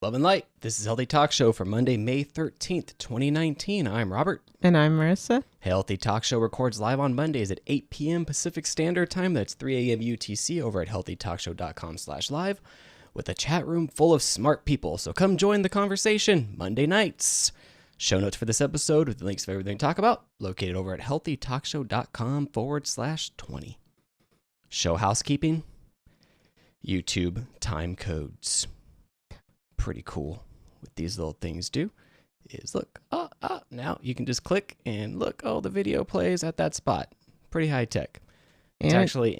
Love and Light. This is Healthy Talk Show for Monday, May 13th, 2019. I'm Robert. And I'm Marissa. Healthy Talk Show records live on Mondays at 8 p.m. Pacific Standard Time. That's 3 a.m. UTC over at healthytalkshow.com/live with a chat room full of smart people. So come join the conversation Monday nights. Show notes for this episode with links for everything to talk about located over at healthytalkshow.com/20. Show housekeeping. YouTube time codes. Pretty cool. What these little things do is look, now you can just click and look, the video plays at that spot. Pretty high tech. It's actually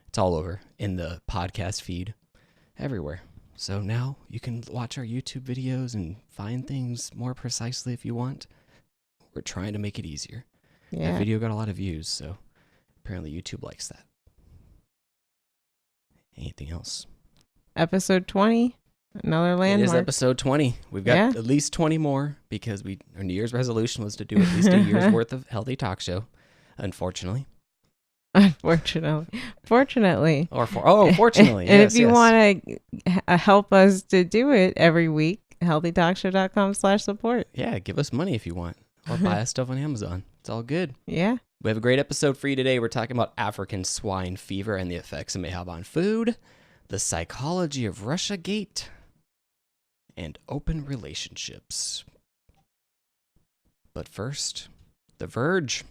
it's all over in the podcast feed everywhere. So now you can watch our YouTube videos and find things more precisely if you want. We're trying to make it easier. Yeah. That video got a lot of views, so apparently YouTube likes that. Anything else? Episode 20, another landmark. It is episode 20. We've got at least 20 more because our New Year's resolution was to do at least a year's worth of Healthy Talk Show, unfortunately. Fortunately. Fortunately. And if you want to help us to do it every week, healthytalkshow.com/support. Yeah, give us money if you want, or buy us stuff on Amazon. It's all good. Yeah. We have a great episode for you today. We're talking about African swine fever and the effects it may have on food, the psychology of Russiagate, and open relationships. But first, The Verge.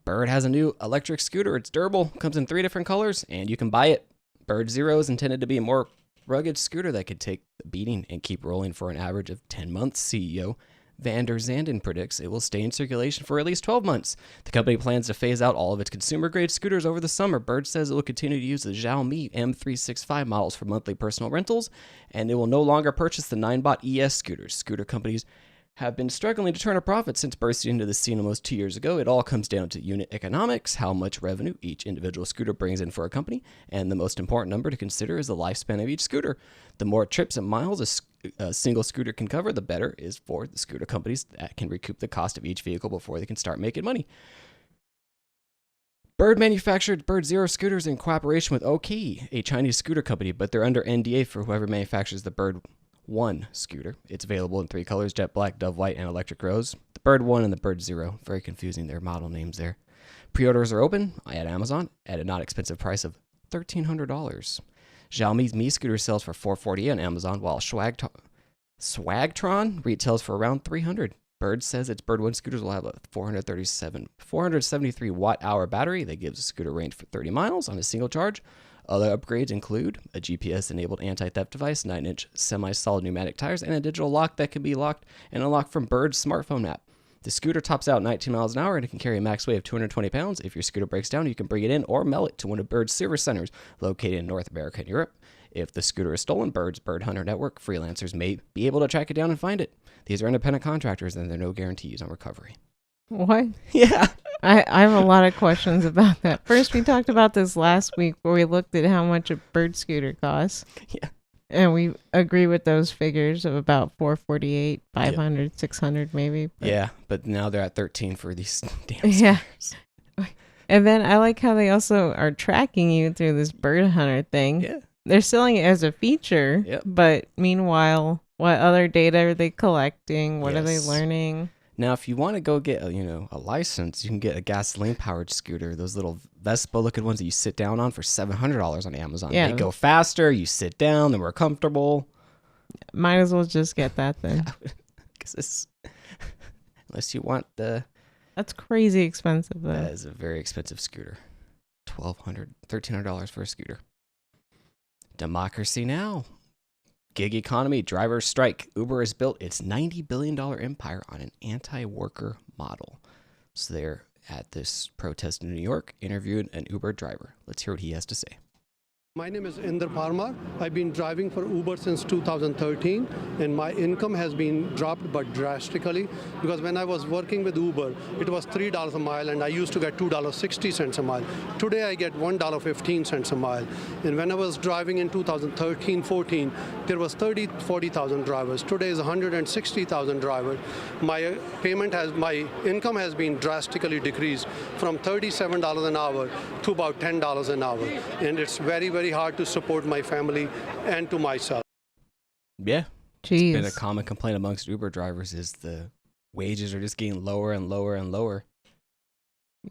Bird has a new electric scooter. It's durable, comes in 3 different colors, and you can buy it. Bird Zero is intended to be a more rugged scooter that could take the beating and keep rolling for an average of 10 months. CEO Van der Zanden predicts it will stay in circulation for at least 12 months. The company plans to phase out all of its consumer-grade scooters over the summer. Bird says it will continue to use the Xiaomi M365 models for monthly personal rentals, and it will no longer purchase the Ninebot ES scooters. Scooter companies have been struggling to turn a profit since bursting into the scene almost 2 years ago. It all comes down to unit economics, how much revenue each individual scooter brings in for a company, and the most important number to consider is the lifespan of each scooter. The more trips and miles a single scooter can cover, the better is for the scooter companies that can recoup the cost of each vehicle before they can start making money. Bird manufactured Bird Zero scooters in cooperation with OK, a Chinese scooter company, but they're under NDA for whoever manufactures the Bird One scooter. It's available in 3 colors: jet black, dove white, and electric rose. The Bird One and the Bird Zero. Very confusing, their model names there. Pre-orders are open at Amazon at a not expensive price of $1,300. Xiaomi's Mi scooter sells for $448 on Amazon, while Swagtron retails for around $300. Bird says its Bird One scooters will have a 473 watt-hour battery that gives a scooter range for 30 miles on a single charge. Other upgrades include a GPS-enabled anti-theft device, 9-inch semi-solid pneumatic tires, and a digital lock that can be locked and unlocked from Bird's smartphone app. The scooter tops out 19 miles an hour and it can carry a max weight of 220 pounds. If your scooter breaks down, you can bring it in or mail it to one of Bird's service centers located in North America and Europe. If the scooter is stolen, Bird's Bird Hunter Network freelancers may be able to track it down and find it. These are independent contractors and there are no guarantees on recovery. What? Yeah. I have a lot of questions about that. First, we talked about this last week where we looked at how much a bird scooter costs. Yeah. And we agree with those figures of about $448, $500, $600 maybe. Yeah, but now they're at $13 for these damn scooters. And then I like how they also are tracking you through this bird hunter thing. Yeah. They're selling it as a feature, but meanwhile, what other data are they collecting? What are they learning? Now, if you want to go get a license, you can get a gasoline-powered scooter. Those little Vespa-looking ones that you sit down on for $700 on Amazon. Yeah. They go faster. You sit down. They're more comfortable. Might as well just get that then. Unless you want the... That's crazy expensive, though. That is a very expensive scooter. $1,300 for a scooter. Democracy now. Gig economy, drivers strike. Uber has built its $90 billion empire on an anti-worker model. So they're at this protest in New York, interviewed an Uber driver. Let's hear what he has to say. My name is Inder Parmar. I've been driving for Uber since 2013, and my income has been dropped but drastically, because when I was working with Uber, it was $3 a mile, and I used to get $2.60 a mile. Today I get $1.15 a mile. And when I was driving in 2013-14, there was 40,000 drivers. Today is 160,000 drivers. My income has been drastically decreased from $37 an hour to about $10 an hour, and it's very, very very hard to support my family and to myself. Yeah. Jeez. It's been a common complaint amongst Uber drivers is the wages are just getting lower and lower and lower.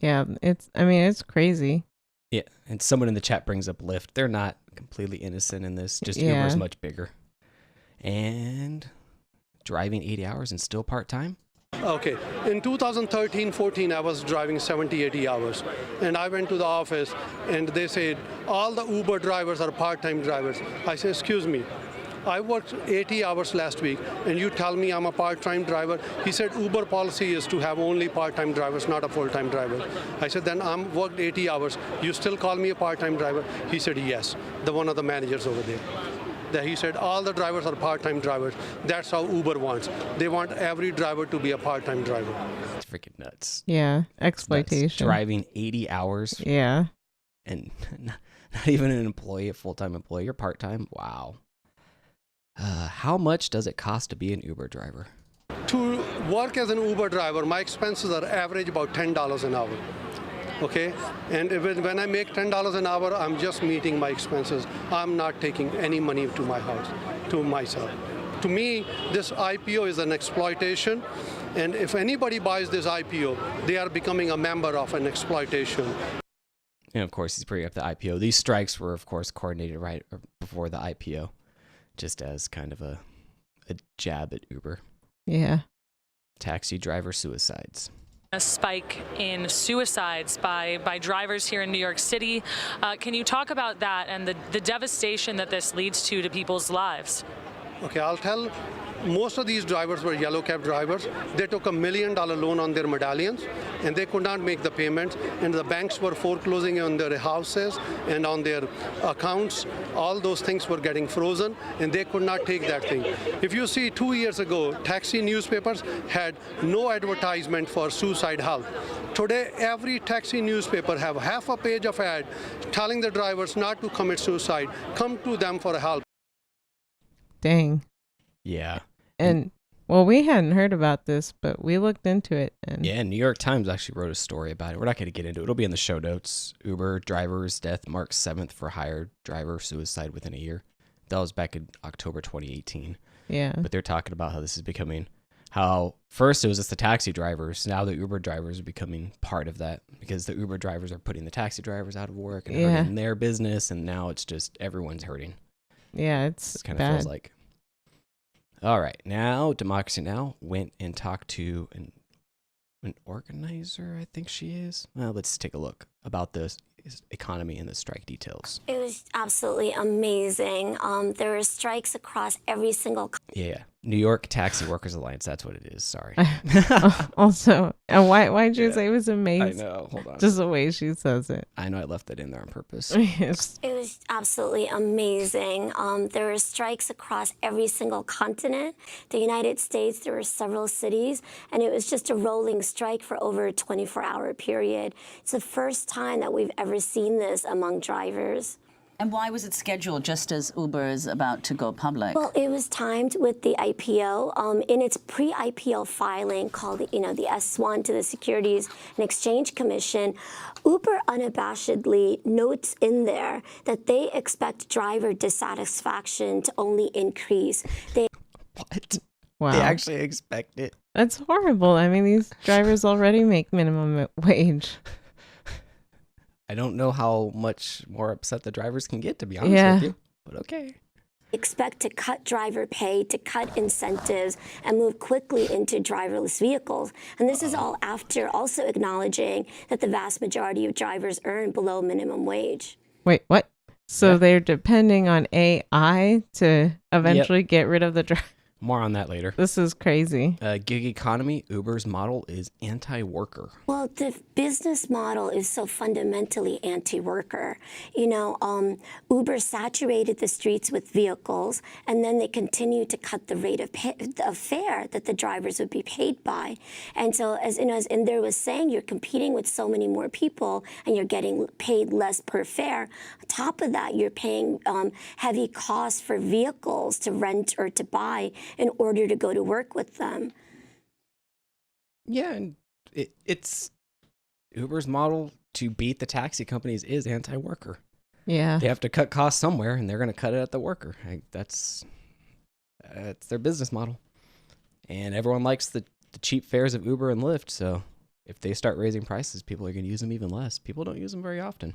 Yeah, it's crazy. Yeah, and someone in the chat brings up Lyft. They're not completely innocent in this. Just Uber's much bigger. And driving 80 hours and still part-time? Okay, in 2013-14, I was driving 70, 80 hours. And I went to the office and they said, all the Uber drivers are part-time drivers. I said, excuse me, I worked 80 hours last week and you tell me I'm a part-time driver. He said Uber policy is to have only part-time drivers, not a full-time driver. I said, then I'm worked 80 hours. You still call me a part-time driver? He said, yes, one of the managers over there. He said all the drivers are part-time drivers. That's how Uber wants. They want every driver to be a part-time driver. It's freaking nuts. Yeah, exploitation. Nuts. Driving 80 hours. Yeah. And not even an employee, a full-time employee. You're part-time. Wow. How much does it cost to be an Uber driver? To work as an Uber driver, my expenses are average about $10 an hour. Okay, and when I make $10 an hour, I'm just meeting my expenses. I'm not taking any money to my house, to myself. To me, this IPO is an exploitation, and if anybody buys this IPO, they are becoming a member of an exploitation. And of course, he's bringing up the IPO. These strikes were, of course, coordinated right before the IPO, just as kind of a jab at Uber. Yeah. Taxi driver suicides. A spike in suicides by drivers here in New York City. Can you talk about that and the devastation that this leads to people's lives? Okay, I'll tell. Most of these drivers were yellow cab drivers. They took $1 million loan on their medallions, and they could not make the payments, and the banks were foreclosing on their houses and on their accounts. All those things were getting frozen, and they could not take that thing. If you see 2 years ago, taxi newspapers had no advertisement for suicide help. Today, every taxi newspaper have half a page of ad telling the drivers not to commit suicide. Come to them for help. Dang. Yeah. And well, we hadn't heard about this, but we looked into it. And yeah, New York Times actually wrote a story about it. We're not going to get into it. It'll be in the show notes. Uber driver's death marks 7th for hired driver suicide within a year. That was back in October 2018. Yeah. But they're talking about how this is becoming, how first it was just the taxi drivers. Now the Uber drivers are becoming part of that because the Uber drivers are putting the taxi drivers out of work and hurting their business. And now it's just everyone's hurting. Yeah, it's kind of bad. feels like. All right, now Democracy Now! Went and talked to an organizer, I think she is. Well, let's take a look about the economy and the strike details. It was absolutely amazing. There were strikes across every single... Yeah, New York Taxi Workers Alliance, that's what it is, sorry. Also, why'd you say it was amazing? I know, hold on. Just the way she says it. I know I left that in there on purpose. Yes. It was absolutely amazing. There were strikes across every single continent. The United States, there were several cities, and it was just a rolling strike for over a 24-hour period. It's the first time that we've ever seen this among drivers. And why was it scheduled just as Uber is about to go public? Well, it was timed with the IPO. In its pre-IPO filing called the S1 to the Securities and Exchange Commission, Uber unabashedly notes in there that they expect driver dissatisfaction to only increase. What? Wow. They actually expect it? That's horrible. I mean, these drivers already make minimum wage. I don't know how much more upset the drivers can get, to be honest with you. But okay. Expect to cut driver pay, to cut incentives, and move quickly into driverless vehicles. And this is all after also acknowledging that the vast majority of drivers earn below minimum wage. Wait, what? So they're depending on AI to eventually get rid of the driver. More on that later. This is crazy. Gig economy, Uber's model is anti-worker. Well, the business model is so fundamentally anti-worker. You know, Uber saturated the streets with vehicles, and then they continued to cut the rate of fare that the drivers would be paid by. And so, as you know, as Inder was saying, you're competing with so many more people, and you're getting paid less per fare. On top of that, you're paying heavy costs for vehicles to rent or to buy in order to go to work with them. Yeah, and it's Uber's model to beat the taxi companies is anti-worker. Yeah. They have to cut costs somewhere, and they're going to cut it at the worker. That's their business model. And everyone likes the cheap fares of Uber and Lyft, so if they start raising prices, people are going to use them even less. People don't use them very often.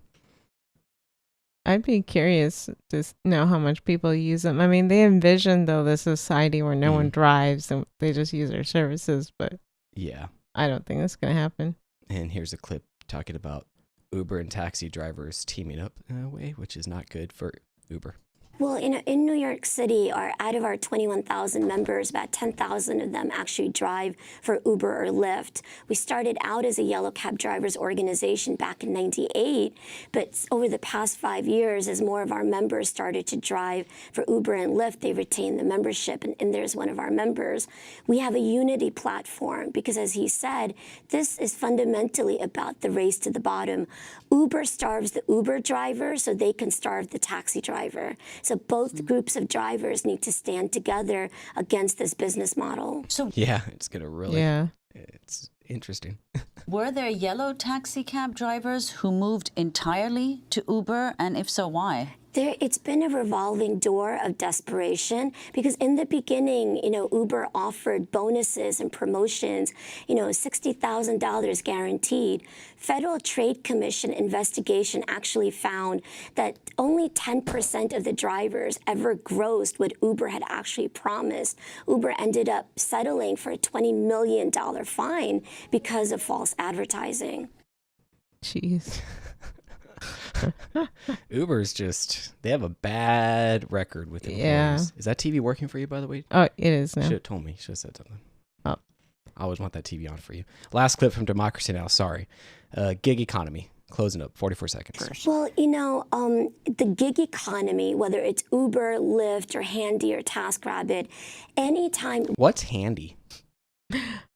I'd be curious to know how much people use them. I mean, they envision, though, the society where no one drives and they just use their services, but yeah, I don't think that's going to happen. And here's a clip talking about Uber and taxi drivers teaming up in a way, which is not good for Uber. Well, in New York City, out of our 21,000 members, about 10,000 of them actually drive for Uber or Lyft. We started out as a yellow cab drivers organization back in '98, but over the past 5 years, as more of our members started to drive for Uber and Lyft, they retained the membership, and there's one of our members. We have a unity platform because, as he said, this is fundamentally about the race to the bottom. Uber starves the Uber driver so they can starve the taxi driver. So both groups of drivers need to stand together against this business model. So yeah, it's going to really, it's interesting. Were there yellow taxi cab drivers who moved entirely to Uber, and if so, why? It's been a revolving door of desperation because in the beginning, Uber offered bonuses and promotions, $60,000 guaranteed. Federal Trade Commission investigation actually found that only 10% of the drivers ever grossed what Uber had actually promised. Uber ended up settling for a $20 million fine because of false advertising. Jeez. Uber's they have a bad record with employees. Yeah. Is that TV working for you, by the way? Oh, it is now. Should have told me. Should have said something. Oh. I always want that TV on for you. Last clip from Democracy Now! Sorry. Gig economy. Closing up. 44 seconds. Well, the gig economy, whether it's Uber, Lyft, or Handy or TaskRabbit, anytime... What's Handy?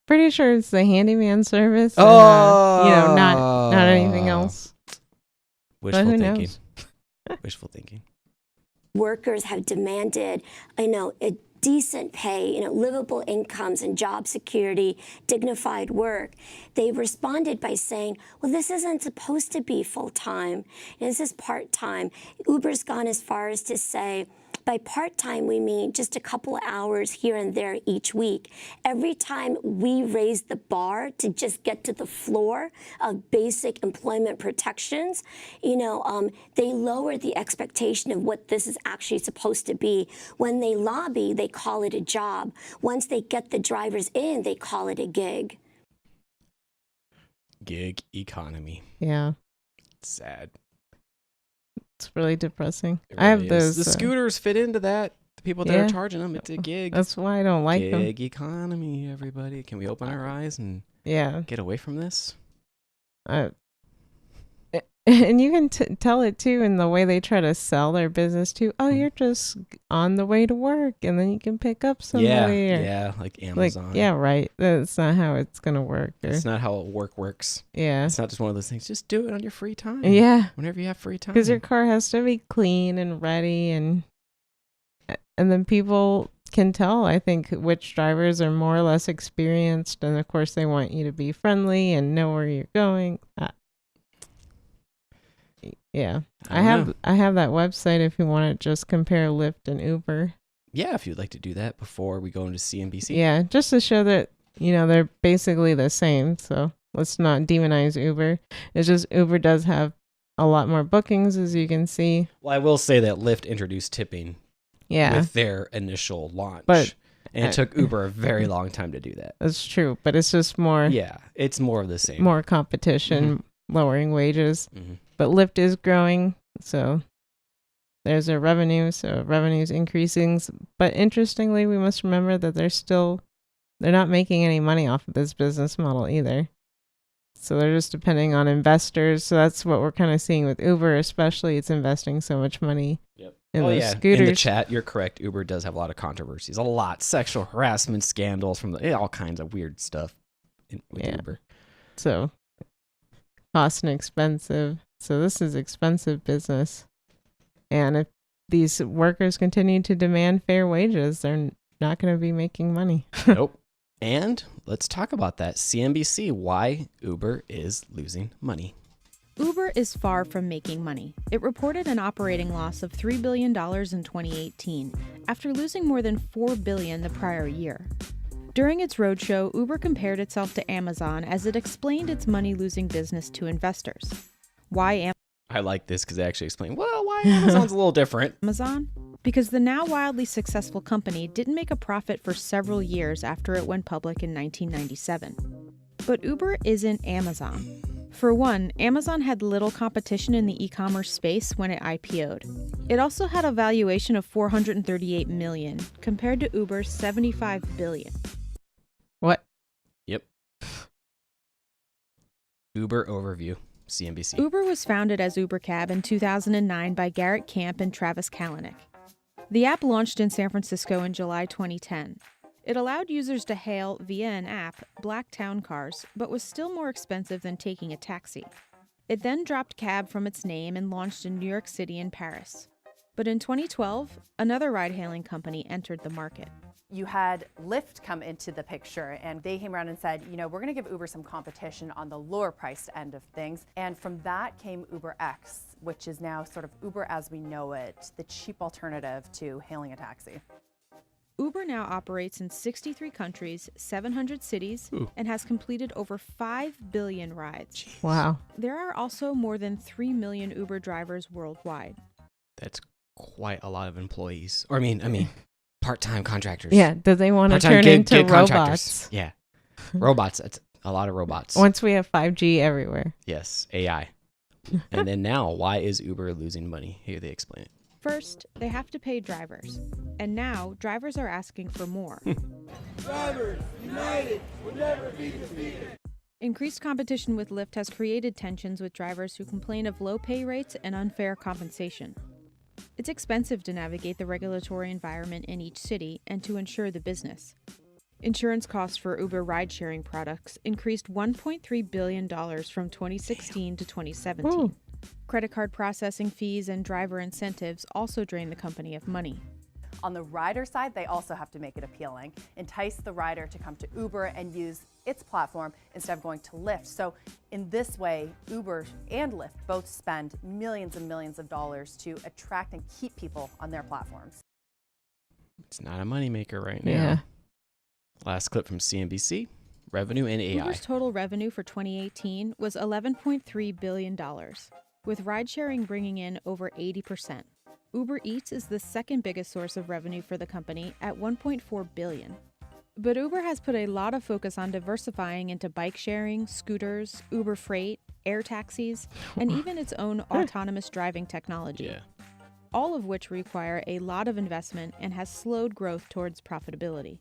Pretty sure it's the handyman service. Oh! And, not anything else. Wishful thinking. Wishful thinking. Workers have demanded, a decent pay, livable incomes and job security, dignified work. They responded by saying, well, this isn't supposed to be full-time. This is part-time. Uber's gone as far as to say, by part-time, we mean just a couple of hours here and there each week. Every time we raise the bar to just get to the floor of basic employment protections, they lower the expectation of what this is actually supposed to be. When they lobby, they call it a job. Once they get the drivers in, they call it a gig. Gig economy. Yeah. It's sad. It's really depressing. Really I have is. those. The scooters fit into that. The people that are charging them, it's a gig. That's why I don't like them. Gig economy, everybody. Can we open our eyes and get away from this? And you can tell it too in the way they try to sell their business too. Oh, you're just on the way to work, and then you can pick up somebody. Yeah, like Amazon. Right. That's not how it's gonna work. It's not how work works. Yeah, it's not just one of those things. Just do it on your free time. Yeah, whenever you have free time. Because your car has to be clean and ready, and then people can tell, I think, which drivers are more or less experienced, and of course they want you to be friendly and know where you're going. Yeah, I have that website if you want to just compare Lyft and Uber. Yeah, if you'd like to do that before we go into CNBC. Yeah, just to show that, they're basically the same. So let's not demonize Uber. It's just Uber does have a lot more bookings, as you can see. Well, I will say that Lyft introduced tipping with their initial launch. But it took Uber a very long time to do that. That's true, but it's just more... Yeah, it's more of the same. More competition, lowering wages. Mm-hmm. But Lyft is growing, so there's their revenue, so revenue's increasing. But interestingly, we must remember that they're not making any money off of this business model either. So they're just depending on investors. So that's what we're kind of seeing with Uber, especially. It's investing so much money in those scooters. In the chat, you're correct. Uber does have a lot of controversies. A lot. Sexual harassment scandals from all kinds of weird stuff with Uber. So cost and expensive. So this is expensive business. And if these workers continue to demand fair wages, they're not going to be making money. Nope. And let's talk about that. CNBC, why Uber is losing money. Uber is far from making money. It reported an operating loss of $3 billion in 2018, after losing more than $4 billion the prior year. During its roadshow, Uber compared itself to Amazon as it explained its money-losing business to investors. Why I like this because they actually explain, well, why Amazon's a little different. Amazon? Because the now wildly successful company didn't make a profit for several years after it went public in 1997. But Uber isn't Amazon. For one, Amazon had little competition in the e-commerce space when it IPO'd. It also had a valuation of $438 million, compared to Uber's $75 billion. What? Yep. Uber overview, CNBC. Uber was founded as UberCab in 2009 by Garrett Camp and Travis Kalanick. The app launched in San Francisco in July 2010. It allowed users to hail, via an app, black town cars, but was still more expensive than taking a taxi. It then dropped cab from its name and launched in New York City and Paris. But in 2012, another ride-hailing company entered the market. You had Lyft come into the picture, and they came around and said, you know, we're going to give Uber some competition on the lower priced end of things. And from that came UberX, which is now sort of Uber as we know it, the cheap alternative to hailing a taxi. Uber now operates in 63 countries, 700 cities, and has completed over 5 billion rides. Wow. There are also more than 3 million Uber drivers worldwide. That's quite a lot of employees. Or I mean, part-time contractors. Yeah, do they want to Part-time turn into gig robots? contractors. Yeah. Robots. That's a lot of robots. Once we have 5G everywhere. Yes, AI. And then now, why is Uber losing money? Here they explain it. First, they have to pay drivers. And now, drivers are asking for more. Drivers, united, will never be defeated. Increased competition with Lyft has created tensions with drivers who complain of low pay rates and unfair compensation. It's expensive to navigate the regulatory environment in each city and to insure the business. Insurance costs for Uber ride-sharing products increased $1.3 billion from 2016 to 2017. Ooh. Credit card processing fees and driver incentives also drain the company of money. On the rider side, they also have to make it appealing, entice the rider to come to Uber and use its platform instead of going to Lyft. So in this way, Uber and Lyft both spend millions and millions of dollars to attract and keep people on their platforms. It's not a moneymaker right now. Yeah. Last clip from CNBC. Revenue and AI. Uber's total revenue for 2018 was $11.3 billion, with ride-sharing bringing in over 80%. Uber Eats is the second biggest source of revenue for the company at $1.4 billion. But Uber has put a lot of focus on diversifying into bike sharing, scooters, Uber Freight, air taxis, and even its own autonomous driving technology. Yeah. All of which require a lot of investment and has slowed growth towards profitability.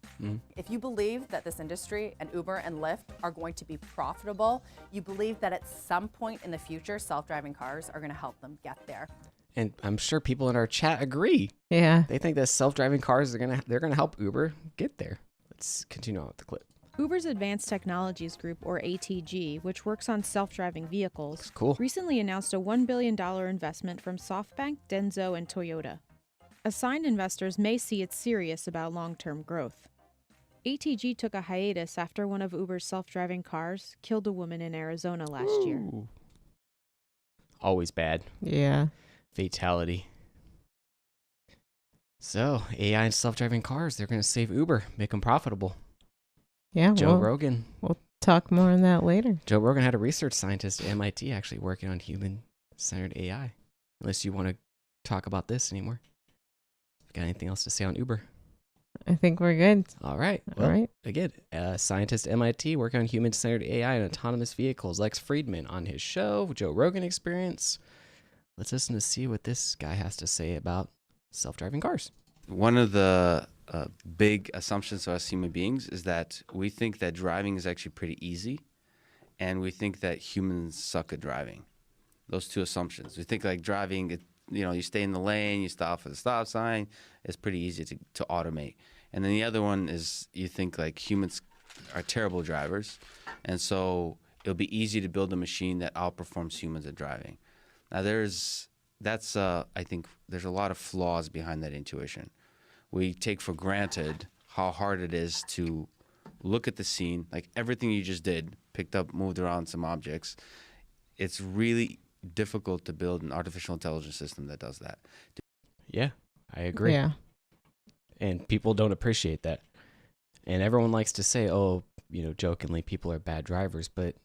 If you believe that this industry and Uber and Lyft are going to be profitable, you believe that at some point in the future, self-driving cars are going to help them get there. And I'm sure people in our chat agree. Yeah. They think that self-driving cars they're gonna help Uber get there. Let's continue on with the clip. Uber's Advanced Technologies Group, or ATG, which works on self-driving vehicles, Looks cool. recently announced a $1 billion investment from SoftBank, Denso, and Toyota. Assigned investors may see it's serious about long-term growth. ATG took a hiatus after one of Uber's self-driving cars killed a woman in Arizona last year. Always bad. Yeah. Fatality. So, AI and self-driving cars, they're going to save Uber, make them profitable. Yeah. Joe Rogan. We'll talk more on that later. Joe Rogan had a research scientist at MIT actually working on human-centered AI. Unless you want to talk about this anymore. Got anything else to say on Uber? I think we're good. All right. All right. Again, scientist at MIT working on human-centered AI and autonomous vehicles. Lex Friedman on his show, Joe Rogan Experience. Let's listen to see what this guy has to say about self-driving cars. One of the big assumptions of us human beings is that we think that driving is actually pretty easy, and we think that humans suck at driving. Those two assumptions. We think like driving, you stay in the lane, you stop for the stop sign. It's pretty easy to automate. And then the other one is you think like humans are terrible drivers, and so it'll be easy to build a machine that outperforms humans at driving. Now I think there's a lot of flaws behind that intuition. We take for granted how hard it is to look at the scene, like everything you just did, picked up, moved around some objects. It's really difficult to build an artificial intelligence system that does that. Yeah, I agree. Yeah. And people don't appreciate that. And everyone likes to say, oh, jokingly, people are bad drivers, but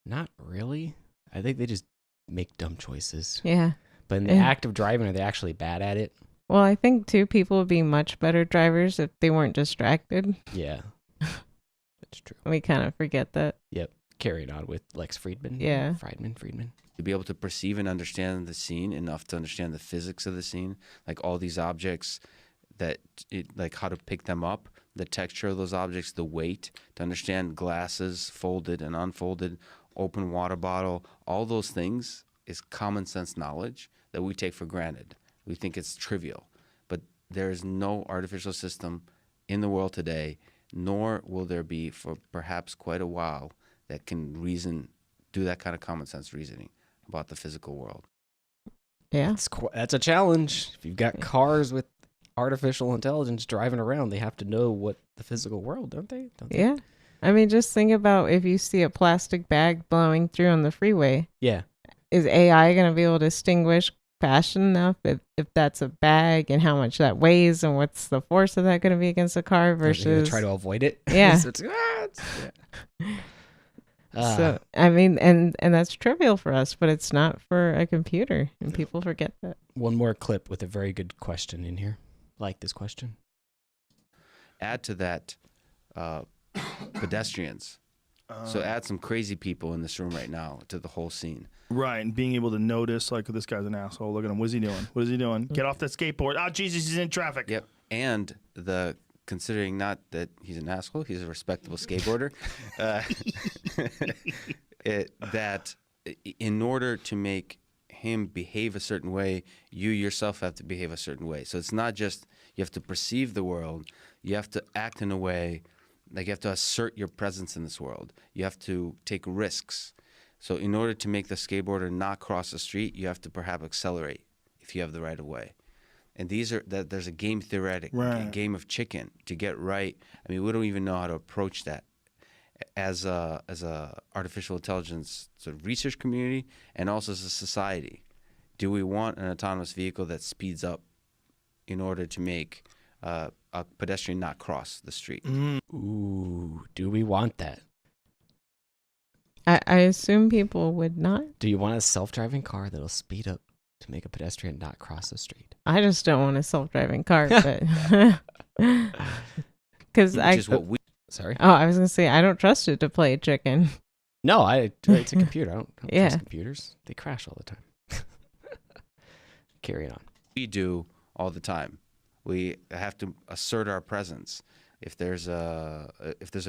not really. I think they just make dumb choices. Yeah. But in the act of driving, are they actually bad at it? Well, I think, too, people would be much better drivers if they weren't distracted. Yeah. That's true. We kind of forget that. Yep. Carrying on with Lex Friedman. Yeah. Friedman. To be able to perceive and understand the scene enough to understand the physics of the scene, like all these objects, like how to pick them up, the texture of those objects, the weight, to understand glasses, folded and unfolded, open water bottle, all those things is common sense knowledge that we take for granted. We think it's trivial, but there is no artificial system in the world today, nor will there be for perhaps quite a while, that can do that kind of common sense reasoning about the physical world. Yeah. That's a challenge. If you've got cars with artificial intelligence driving around, they have to know what the physical world, don't they? Yeah. I mean, just think about if you see a plastic bag blowing through on the freeway. Yeah. Is AI going to be able to distinguish fast enough if that's a bag and how much that weighs and what's the force of that going to be against a car versus try to avoid it? Yeah. Yeah. So I mean, and that's trivial for us, but it's not for a computer, and people forget that. One more clip with a very good question in here. Like this question. Add to that pedestrians. So add some crazy people in this room right now to the whole scene. Right, and being able to notice, like, this guy's an asshole. Look at him. What is he doing? What is he doing? Get off that skateboard. Oh, Jesus, he's in traffic. Yep. And considering not that he's an asshole, he's a respectable skateboarder, that in order to make him behave a certain way, you yourself have to behave a certain way. So it's not just you have to perceive the world, you have to act in a way, like you have to assert your presence in this world. You have to take risks. So in order to make the skateboarder not cross the street, you have to perhaps accelerate if you have the right of way. And there's a game theoretic, a game of chicken to get right. I mean, we don't even know how to approach that as a artificial intelligence sort of research community and also as a society. Do we want an autonomous vehicle that speeds up in order to make a pedestrian not cross the street? Ooh, do we want that? I assume people would not. Do you want a self-driving car that'll speed up to make a pedestrian not cross the street? I just don't want a self-driving car, but because Sorry. Oh, I was gonna say I don't trust it to play chicken. No, it's a computer. I don't Yeah. trust computers. They crash all the time. Carry on. We do all the time. We have to assert our presence. If there's a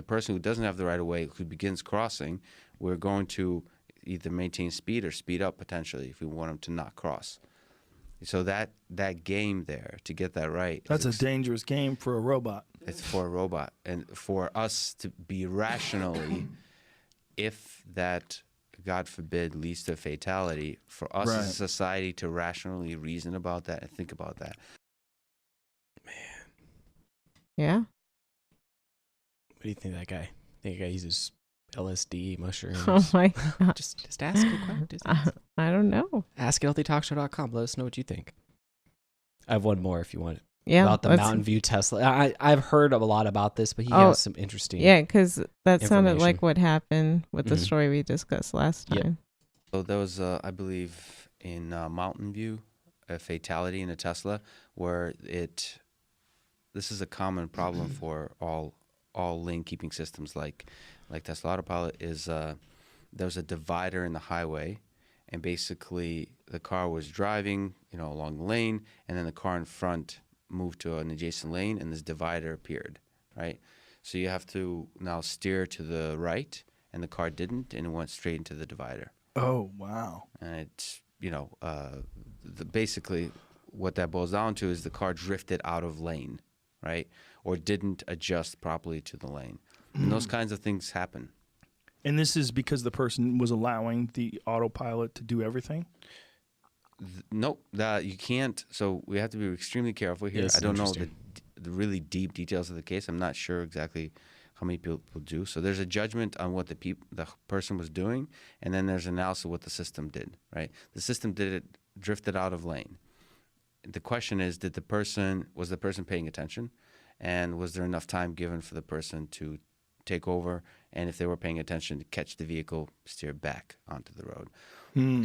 person who doesn't have the right of way who begins crossing, we're going to either maintain speed or speed up potentially if we want them to not cross. So that game there, to get that right. That's a dangerous game for a robot. It's for a robot. And for us to be rationally, if that, God forbid, leads to a fatality, for us as a society to rationally reason about that and think about that. Yeah. What do you think of that guy? Think that guy uses LSD, mushrooms? Oh my God. Just ask a question. I don't know. AskHealthyTalkShow.com. Let us know what you think. I have one more if you want it. Yeah. About the Mountain View Tesla. I've heard a lot about this, but he has some interesting because that sounded like information. what happened with the story we discussed last time. Yep. So there was, I believe, in Mountain View, a fatality in a Tesla where this is a common problem for all lane keeping systems like Tesla Autopilot is there was a divider in the highway, and basically the car was driving along the lane, and then the car in front moved to an adjacent lane, and this divider appeared, right? So you have to now steer to the right, and the car didn't, and it went straight into the divider. Oh, wow. And it's basically what that boils down to is the car drifted out of lane, right? Or didn't adjust properly to the lane. And those kinds of things happen. And this is because the person was allowing the autopilot to do everything? Nope, you can't. So we have to be extremely careful here. Yes, I don't know the really deep details of the case. I'm not sure exactly how many people do. So there's a judgment on what the person was doing, and then there's analysis of what the system did, right? The system drifted out of lane. The question is, was the person paying attention? And was there enough time given for the person to take over? And if they were paying attention, to catch the vehicle, steer back onto the road.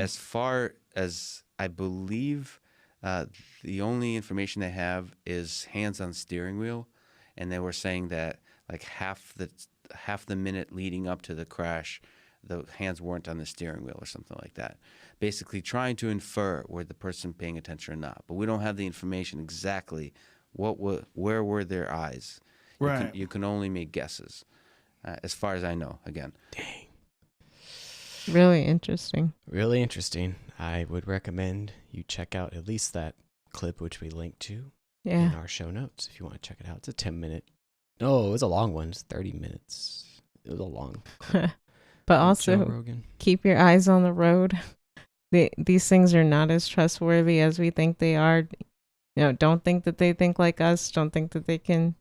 As far as I believe, the only information they have is hands on steering wheel. And they were saying that like half the minute leading up to the crash, the hands weren't on the steering wheel or something like that. Basically trying to infer were the person paying attention or not. But we don't have the information exactly where were their eyes. Right. You can only make guesses, as far as I know, again. Dang. Really interesting. Really interesting. I would recommend you check out at least that clip, which we linked to in our show notes if you want to check it out. It's a 10-minute. No, it was a long one. It's 30 minutes. It was a long clip. But also, keep your eyes on the road. These things are not as trustworthy as we think they are. Don't think that they think like us. Don't think that they can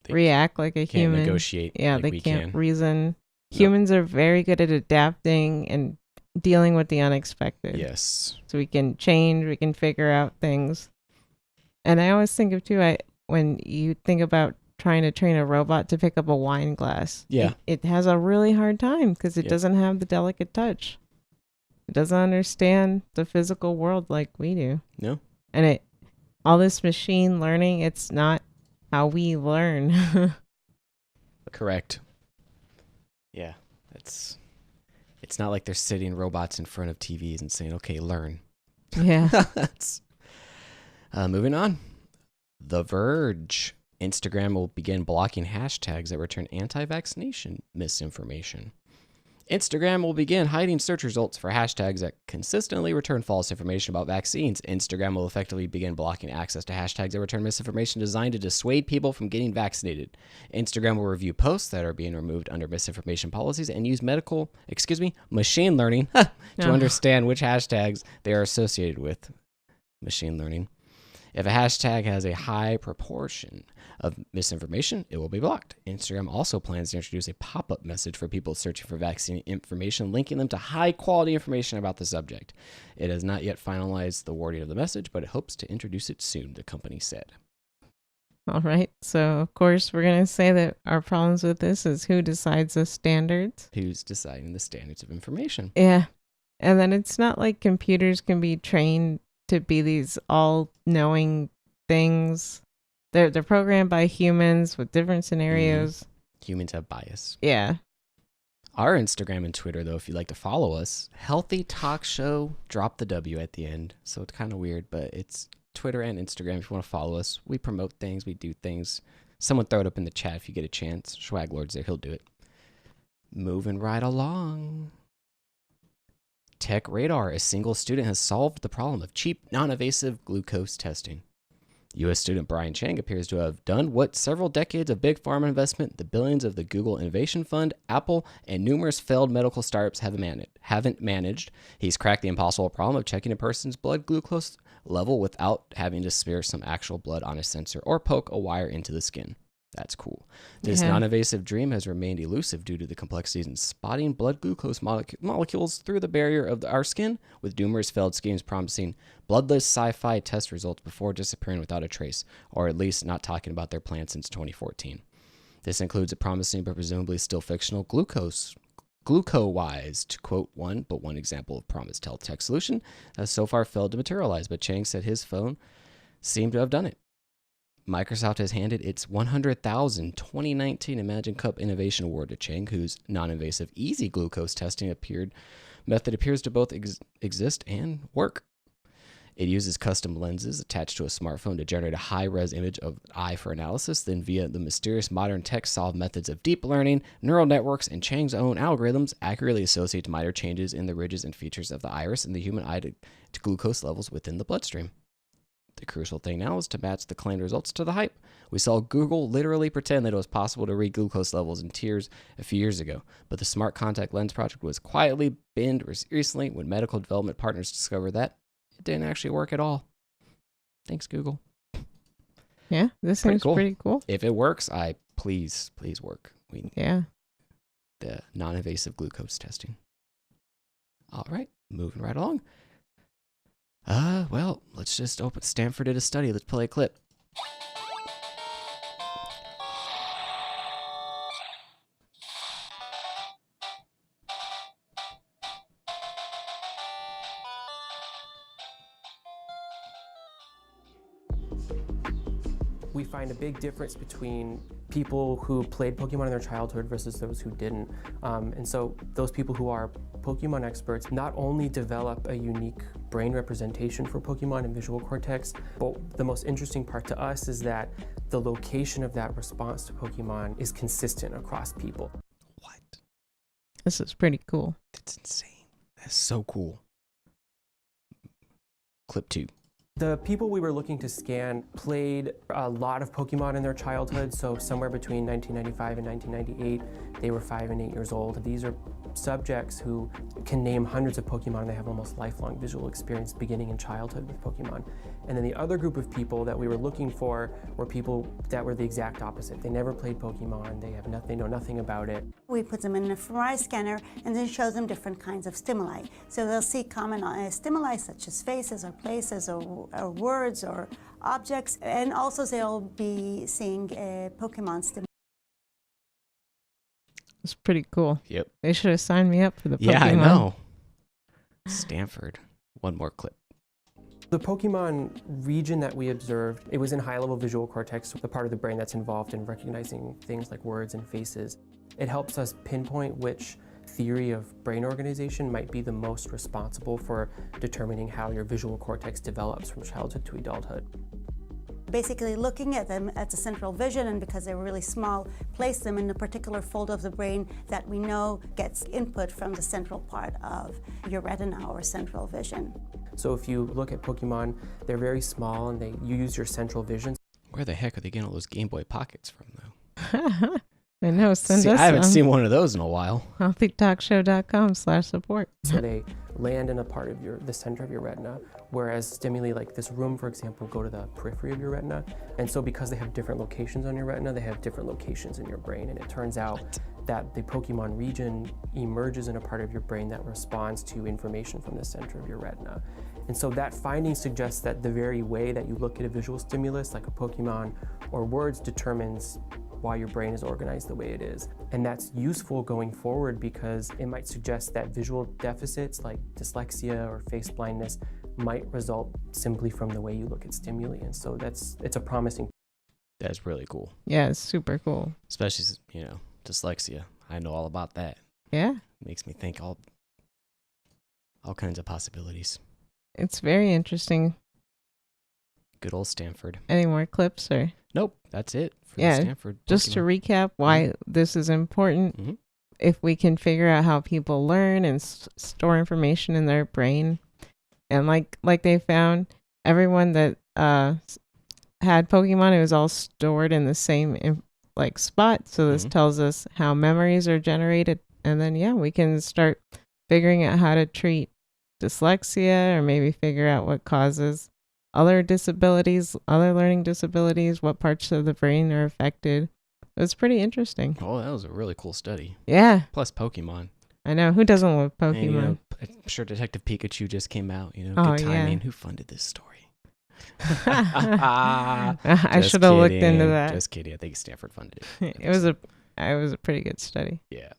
react like a human. Can't negotiate. Yeah, like they we can't can. reason. Humans are very good at adapting and dealing with the unexpected. Yes. So we can change. We can figure out things. And I always think of too. When you think about trying to train a robot to pick up a wine glass. Yeah. It has a really hard time because it doesn't have the delicate touch. It doesn't understand the physical world like we do. No. And all this machine learning, it's not how we learn. Correct. Yeah. It's not like they're sitting robots in front of TVs and saying, okay, learn. Yeah. Moving on. The Verge. Instagram will begin blocking hashtags that return anti-vaccination misinformation. Instagram will begin hiding search results for hashtags that consistently return false information about vaccines. Instagram will effectively begin blocking access to hashtags that return misinformation designed to dissuade people from getting vaccinated. Instagram will review posts that are being removed under misinformation policies and use machine learning to understand which hashtags they are associated with. Machine learning. If a hashtag has a high proportion of misinformation, it will be blocked. Instagram also plans to introduce a pop-up message for people searching for vaccine information, linking them to high-quality information about the subject. It has not yet finalized the wording of the message, but it hopes to introduce it soon, the company said. All right. So, of course, we're going to say that our problems with this is who decides the standards. Who's deciding the standards of information? Yeah. And then it's not like computers can be trained to be these all-knowing things. They're programmed by humans with different scenarios. Humans have bias. Yeah. Our Instagram and Twitter, though, if you'd like to follow us, Healthy Talk Show, drop the W at the end. So it's kind of weird, but it's Twitter and Instagram. If you want to follow us, we promote things, we do things. Someone throw it up in the chat if you get a chance. Schwaglord's there, he'll do it. Moving right along. Tech Radar, a single student has solved the problem of cheap, non-invasive glucose testing. U.S. student Brian Chang appears to have done what several decades of big pharma investment, the billions of the Google Innovation Fund, Apple, and numerous failed medical startups haven't managed. He's cracked the impossible problem of checking a person's blood glucose level without having to smear some actual blood on a sensor or poke a wire into the skin. That's cool. This non-invasive dream has remained elusive due to the complexities in spotting blood glucose molecules through the barrier of our skin, with numerous failed schemes promising bloodless sci-fi test results before disappearing without a trace, or at least not talking about their plan since 2014. This includes a promising but presumably still fictional GlucoWise, to quote one example of promised health tech solution has so far failed to materialize, but Chang said his phone seemed to have done it. Microsoft has handed its 100,000 2019 Imagine Cup Innovation Award to Chang, whose non-invasive easy glucose testing method appears to both exist and work. It uses custom lenses attached to a smartphone to generate a high-res image of the eye for analysis, then via the mysterious modern tech-solved methods of deep learning, neural networks, and Chang's own algorithms accurately associate minor changes in the ridges and features of the iris and the human eye to glucose levels within the bloodstream. The crucial thing now is to match the claimed results to the hype. We saw Google literally pretend that it was possible to read glucose levels in tears a few years ago, but the smart contact lens project was quietly binned recently when medical development partners discovered that it didn't actually work at all. Thanks, Google. Yeah, this seems pretty cool. If it works, please work. Yeah. The non-invasive glucose testing. All right, moving right along. Well, let's just open. Stanford did a study. Let's play a clip. We find a big difference between people who played Pokemon in their childhood versus those who didn't. And so those people who are Pokemon experts not only develop a unique brain representation for Pokemon and visual cortex, but the most interesting part to us is that the location of that response to Pokemon is consistent across people. What? This is pretty cool. That's insane. That's so cool. Clip 2. The people we were looking to scan played a lot of Pokemon in their childhood, so somewhere between 1995 and 1998, they were 5 and 8 years old. These are subjects who can name hundreds of Pokemon and they have almost lifelong visual experience beginning in childhood with Pokemon. And then the other group of people that we were looking for were people that were the exact opposite. They never played Pokemon, they know nothing about it. We put them in a fMRI scanner and then show them different kinds of stimuli. So they'll see common stimuli such as faces or places or words or objects, and also they'll be seeing Pokemon stimuli. It's pretty cool. Yep. They should have signed me up for the Pokemon. Yeah, I know. Stanford. One more clip. The Pokemon region that we observed, it was in high-level visual cortex, the part of the brain that's involved in recognizing things like words and faces. It helps us pinpoint which theory of brain organization might be the most responsible for determining how your visual cortex develops from childhood to adulthood. Basically looking at them at the central vision, and because they were really small, place them in a particular fold of the brain that we know gets input from the central part of your retina or central vision. So if you look at Pokemon, they're very small and you use your central vision. Where the heck are they getting all those Game Boy Pockets from, though? I know, send us I haven't some. seen one of those in a while. HealthyTalkShow.com/support. So they land in a part of the center of your retina, whereas stimuli like this room, for example, go to the periphery of your retina. And so because they have different locations on your retina, they have different locations in your brain. And it turns out that the Pokemon region emerges in a part of your brain that responds to information from the center of your retina. And so that finding suggests that the very way that you look at a visual stimulus, like a Pokemon or words, determines why your brain is organized the way it is. And that's useful going forward because it might suggest that visual deficits like dyslexia or face blindness might result simply from the way you look at stimuli. And so it's a promising. That's really cool. Yeah, it's super cool. Especially, dyslexia. I know all about that. Yeah. Makes me think all kinds of possibilities. It's very interesting. Good old Stanford. Any more clips or? Nope, that's it for yeah, the Stanford Pokemon. Just to recap why this is important. If we can figure out how people learn and store information in their brain, and like they found, everyone that had Pokemon, it was all stored in the same spot. So this tells us how memories are generated, and then we can start figuring out how to treat dyslexia, or maybe figure out what causes other disabilities, other learning disabilities, what parts of the brain are affected. It was pretty interesting. Oh, that was a really cool study. Yeah. Plus Pokemon. I know. Who doesn't love Pokemon? And, I'm sure Detective Pikachu just came out. Good timing. Who funded this story? I should have looked into that. Just kidding. I think Stanford funded it. It was a pretty good study. Yeah.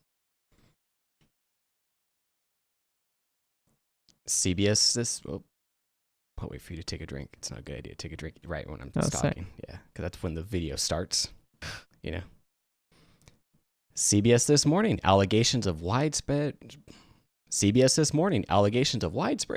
CBS this. I'll wait for you to take a drink. It's not a good idea to take a drink right when I'm talking. Yeah, because that's when the video starts. CBS this morning, allegations of widespread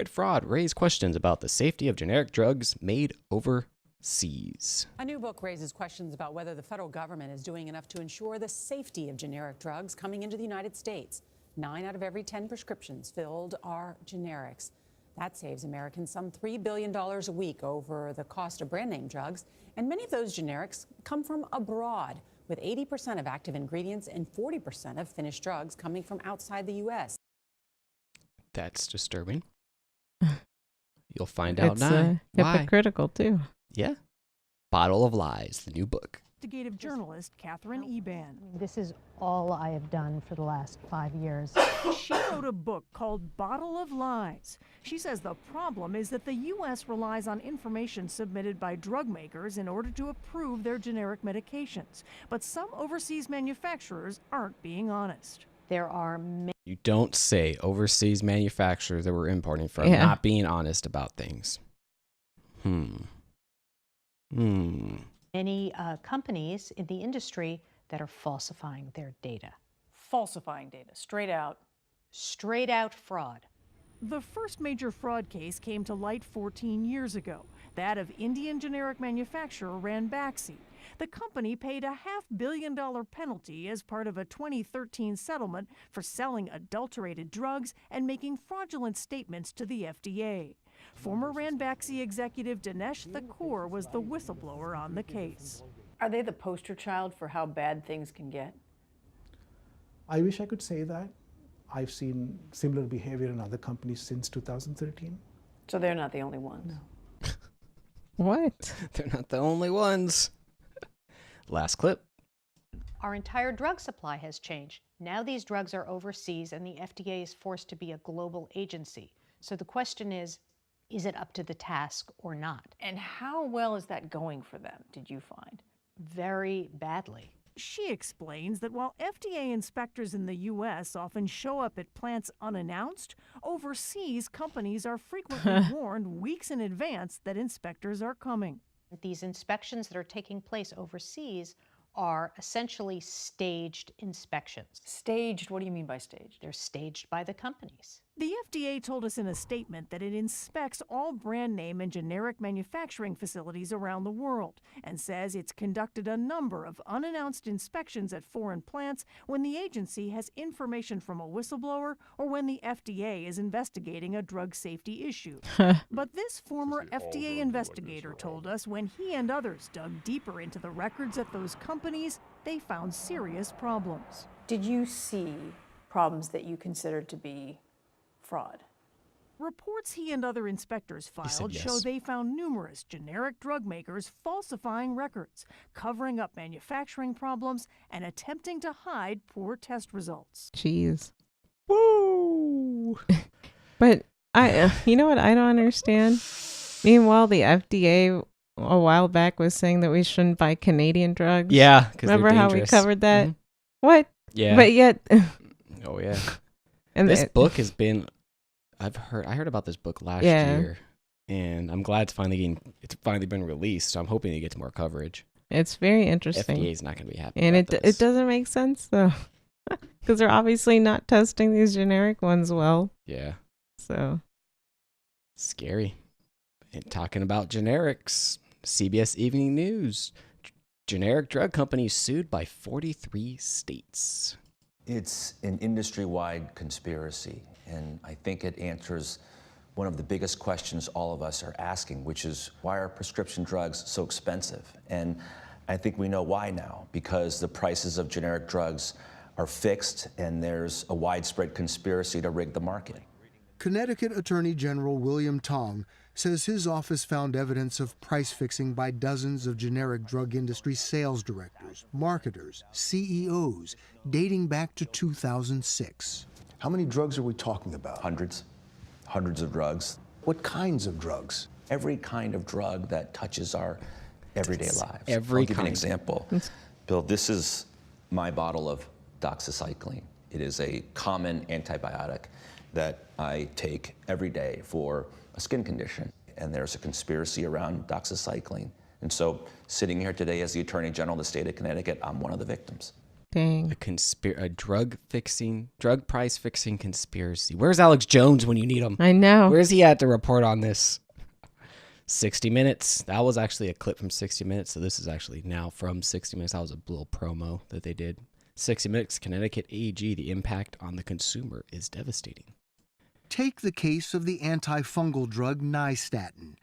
fraud raise questions about the safety of generic drugs made overseas. A new book raises questions about whether the federal government is doing enough to ensure the safety of generic drugs coming into the United States. 9 out of every 10 prescriptions filled are generics. That saves Americans some $3 billion a week over the cost of brand name drugs. And many of those generics come from abroad, with 80% of active ingredients and 40% of finished drugs coming from outside the U.S. That's disturbing. You'll find out now. It's hypocritical, too. Yeah. Bottle of Lies, the new book. investigative journalist Catherine Eban. This is all I have done for the last 5 years. She wrote a book called Bottle of Lies. She says the problem is that the U.S. relies on information submitted by drug makers in order to approve their generic medications. But some overseas manufacturers aren't being honest. There are many. You don't say overseas manufacturers that we're importing from not being honest about things. Many companies in the industry that are falsifying their data. Falsifying data, straight out. Straight out fraud. The first major fraud case came to light 14 years ago, that of Indian generic manufacturer Ranbaxy. The company paid a $500 million penalty as part of a 2013 settlement for selling adulterated drugs and making fraudulent statements to the FDA. Former Ranbaxy executive Dinesh Thakur was the whistleblower on the case. Are they the poster child for how bad things can get? I wish I could say that. I've seen similar behavior in other companies since 2013. So they're not the only ones. No. What? They're not the only ones. Last clip. Our entire drug supply has changed. Now these drugs are overseas and the FDA is forced to be a global agency. So the question is it up to the task or not? And how well is that going for them, did you find? Very badly. She explains that while FDA inspectors in the U.S. often show up at plants unannounced, overseas companies are frequently warned weeks in advance that inspectors are coming. These inspections that are taking place overseas are essentially staged inspections. Staged? What do you mean by staged? They're staged by the companies. The FDA told us in a statement that it inspects all brand name and generic manufacturing facilities around the world and says it's conducted a number of unannounced inspections at foreign plants when the agency has information from a whistleblower or when the FDA is investigating a drug safety issue. But this former FDA investigator told us when he and others dug deeper into the records at those companies, they found serious problems. Did you see problems that you considered to be fraud? Reports he and other inspectors filed yes. show they found numerous generic drug makers falsifying records, covering up manufacturing problems, and attempting to hide poor test results. Jeez. Woo! But you know what I don't understand? Meanwhile, the FDA a while back was saying that we shouldn't buy Canadian drugs. Yeah, because remember how we covered that? Mm-hmm. What? Yeah. But yet. Oh yeah. And this book has been. I heard about this book last year, and I'm glad it's finally been released. So I'm hoping it gets more coverage. It's very interesting. FDA's not going to be happy. And about it doesn't make sense though, because they're obviously not testing these generic ones well. Yeah. So scary. And talking about generics, CBS Evening News: generic drug companies sued by 43 states. It's an industry-wide conspiracy, and I think it answers one of the biggest questions all of us are asking, which is why are prescription drugs so expensive? And I think we know why now, because the prices of generic drugs are fixed and there's a widespread conspiracy to rig the market. Connecticut Attorney General William Tong says his office found evidence of price fixing by dozens of generic drug industry sales directors, marketers, CEOs, dating back to 2006. How many drugs are we talking about? Hundreds of drugs. What kinds of drugs? Every kind of drug that touches our everyday lives. Every I'll give you an kind. example. Bill, this is my bottle of doxycycline. It is a common antibiotic that I take every day for a skin condition. And there's a conspiracy around doxycycline. And so sitting here today as the Attorney General of the state of Connecticut, I'm one of the victims. Dang. A drug price fixing conspiracy. Where's Alex Jones when you need him? I know. Where's he at to report on this? 60 Minutes. That was actually a clip from 60 Minutes. So this is actually now from 60 Minutes. That was a little promo that they did. 60 Minutes, Connecticut AG. The impact on the consumer is devastating. Take the case of the antifungal drug nystatin.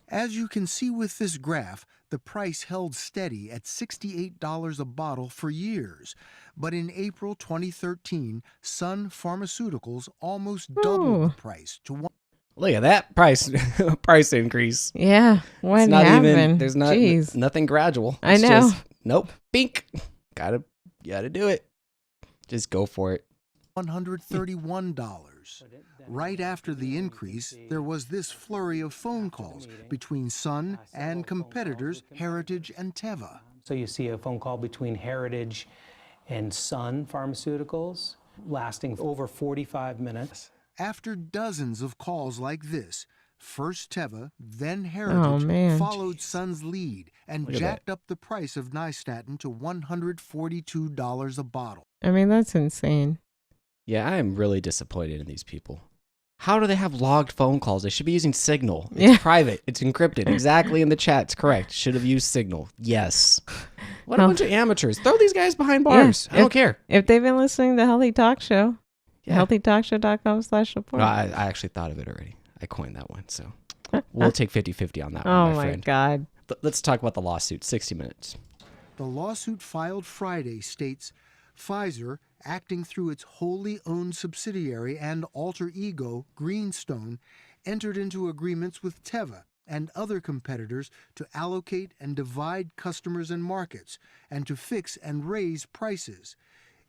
As you can see with this graph, the price held steady at $68 a bottle for years. But in April 2013, Sun Pharmaceuticals almost doubled the price to one. Look at that price increase. Yeah, what it's not happened? Even, there's not Jeez. nothing gradual. I It's know. just Nope. Bink. Gotta do it. Just go for it. $131. Right after the increase, there was this flurry of phone calls between Sun and competitors Heritage and Teva. So you see a phone call between Heritage and Sun Pharmaceuticals lasting over 45 minutes. After dozens of calls like this, first Teva, then Heritage followed Sun's lead and jacked up the price of nystatin to $142 a bottle. I mean, that's insane. Yeah, I am really disappointed in these people. How do they have logged phone calls? They should be using Signal. It's private. It's encrypted. Exactly in the chat. It's correct. Should have used Signal. Yes. What a bunch of amateurs. Throw these guys behind bars. I don't care. If they've been listening to Healthy Talk Show, healthytalkshow.com/support. No, I actually thought of it already. I coined that one. So we'll take 50-50 on that one, Oh, my my friend. God. Let's talk about the lawsuit. 60 minutes. The lawsuit filed Friday states Pfizer, acting through its wholly owned subsidiary and alter ego, Greenstone, entered into agreements with Teva and other competitors to allocate and divide customers and markets, and to fix and raise prices.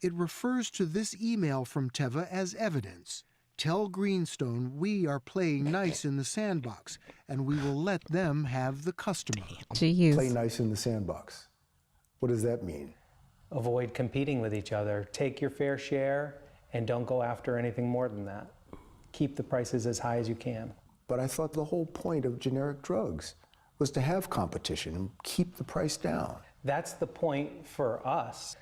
It refers to this email from Teva as evidence. Tell Greenstone we are playing nice in the sandbox, and we will let them have the customer. Jeez. Play nice in the sandbox. What does that mean? Avoid competing with each other. Take your fair share and don't go after anything more than that. Keep the prices as high as you can. But I thought the whole point of generic drugs was to have competition and keep the price down. That's the point for us,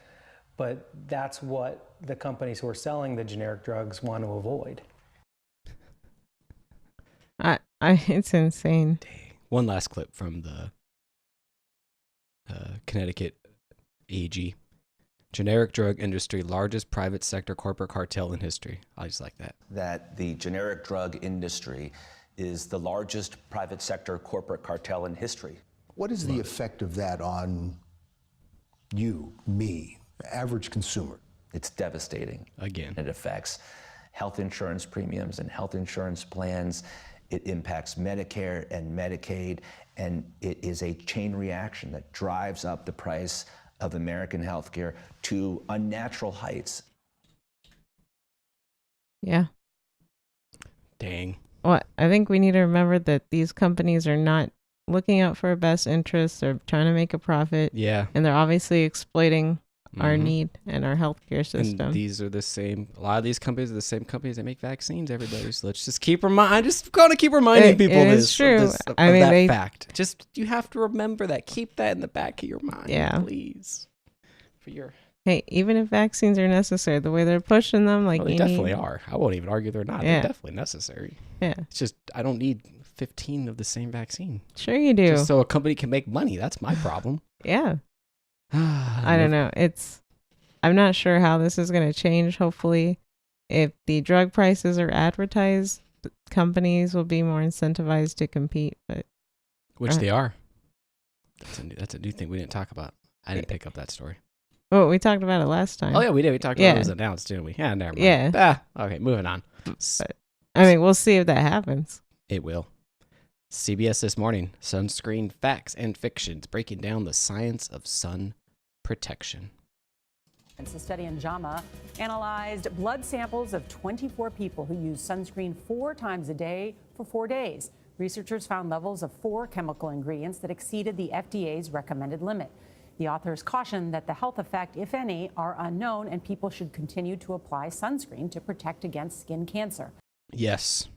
but that's what the companies who are selling the generic drugs want to avoid. It's insane. One last clip from the Connecticut AG. Generic drug industry, largest private sector corporate cartel in history. I just like that. That the generic drug industry is the largest private sector corporate cartel in history. What is the effect of that on you, me, the average consumer? It's devastating. Again. It affects health insurance premiums and health insurance plans. It impacts Medicare and Medicaid, and it is a chain reaction that drives up the price of American healthcare to unnatural heights. Yeah. Dang. Well, I think we need to remember that these companies are not looking out for our best interests. They're trying to make a profit. Yeah. And they're obviously exploiting our need and our healthcare system. And these are the same. A lot of these companies are the same companies that make vaccines. Everybody, so let's just keep I'm just going to keep reminding people it this. Is true. Of that fact. Just you have to remember that. Keep that in the back of your mind. Yeah. Please. For your. Hey, even if vaccines are necessary, the way they're pushing them, like they definitely are. I won't even argue they're not. Yeah. They're definitely necessary. Yeah. It's just I don't need 15 of the same vaccine. Sure you do. Just so a company can make money. That's my problem. Yeah. I don't know. I'm not sure how this is going to change. Hopefully, if the drug prices are advertised, companies will be more incentivized to compete. But which they are. That's a new thing we didn't talk about. I didn't pick up that story. Oh, we talked about it last time. Oh yeah, we did. We talked about it was announced, didn't we? Yeah, never mind. Yeah. Okay, moving on. But, I mean, we'll see if that happens. It will. CBS this morning: sunscreen facts and fictions, breaking down the science of sun protection. A study in JAMA analyzed blood samples of 24 people who used sunscreen 4 times a day for 4 days. Researchers found levels of 4 chemical ingredients that exceeded the FDA's recommended limit. The authors cautioned that the health effect, if any, are unknown, and people should continue to apply sunscreen to protect against skin cancer. Yes.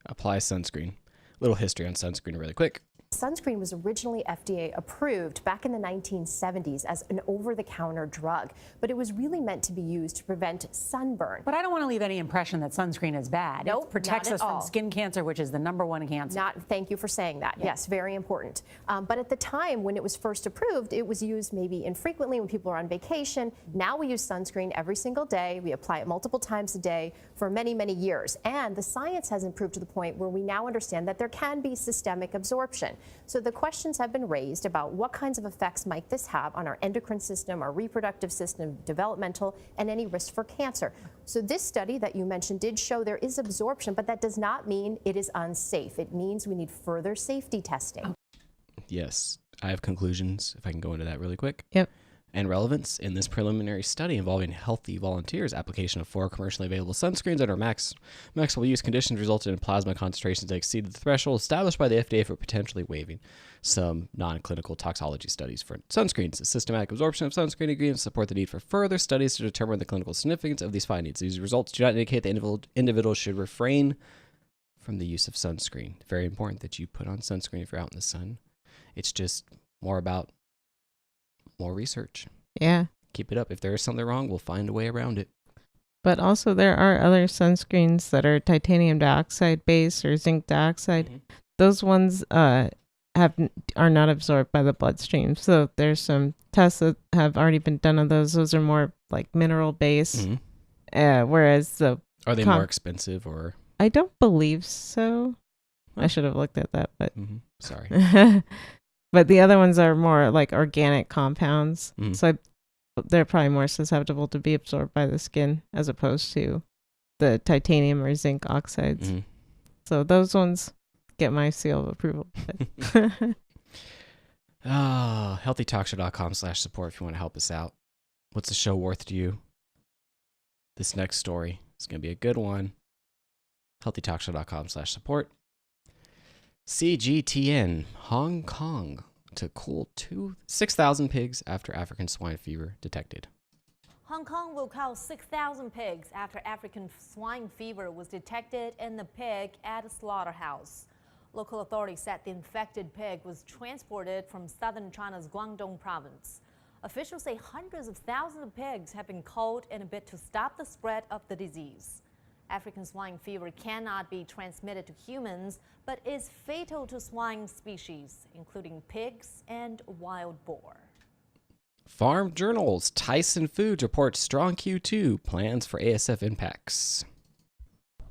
Apply sunscreen. Little history on sunscreen really quick. Sunscreen was originally FDA approved back in the 1970s as an over-the-counter drug, but it was really meant to be used to prevent sunburn. But I don't want to leave any impression that sunscreen is bad. Nope, it protects not us at from all. skin cancer, which is the #1 cancer. Thank you for saying that. Yeah. Yes, very important. But at the time when it was first approved, it was used maybe infrequently when people are on vacation. Now we use sunscreen every single day. We apply it multiple times a day for many, many years. And the science has improved to the point where we now understand that there can be systemic absorption. So the questions have been raised about what kinds of effects might this have on our endocrine system, our reproductive system, developmental, and any risk for cancer. So this study that you mentioned did show there is absorption, but that does not mean it is unsafe. It means we need further safety testing. Yes. I have conclusions, if I can go into that really quick. Yep. And relevance. In this preliminary study involving healthy volunteers, application of 4 commercially available sunscreens under maximal use conditions resulted in plasma concentrations that exceeded the threshold established by the FDA for potentially waiving some non-clinical toxicology studies for sunscreens. The systematic absorption of sunscreen ingredients support the need for further studies to determine the clinical significance of these findings. These results do not indicate that individuals should refrain from the use of sunscreen. Very important that you put on sunscreen if you're out in the sun. It's just more about more research. Yeah. Keep it up. If there is something wrong, we'll find a way around it. But also there are other sunscreens that are titanium dioxide based or zinc dioxide. Mm-hmm. Those ones are not absorbed by the bloodstream. So there's some tests that have already been done on those. Those are more like mineral based. Mm-hmm. Whereas the are they more expensive or? I don't believe so. I should have looked at that, but sorry. But the other ones are more like organic compounds. Mm-hmm. So they're probably more susceptible to be absorbed by the skin as opposed to the titanium or zinc oxides. Mm-hmm. So those ones get my seal of approval. Healthytalkshow.com/support if you want to help us out. What's the show worth to you? This next story is going to be a good one. Healthytalkshow.com/support. CGTN, Hong Kong to cool 6,000 pigs after African swine fever detected. Hong Kong will cull 6,000 pigs after African swine fever was detected in the pig at a slaughterhouse. Local authorities said the infected pig was transported from southern China's Guangdong province. Officials say hundreds of thousands of pigs have been culled in a bid to stop the spread of the disease. African swine fever cannot be transmitted to humans, but is fatal to swine species, including pigs and wild boar. Farm Journal's Tyson Foods reports strong Q2, plans for ASF impacts.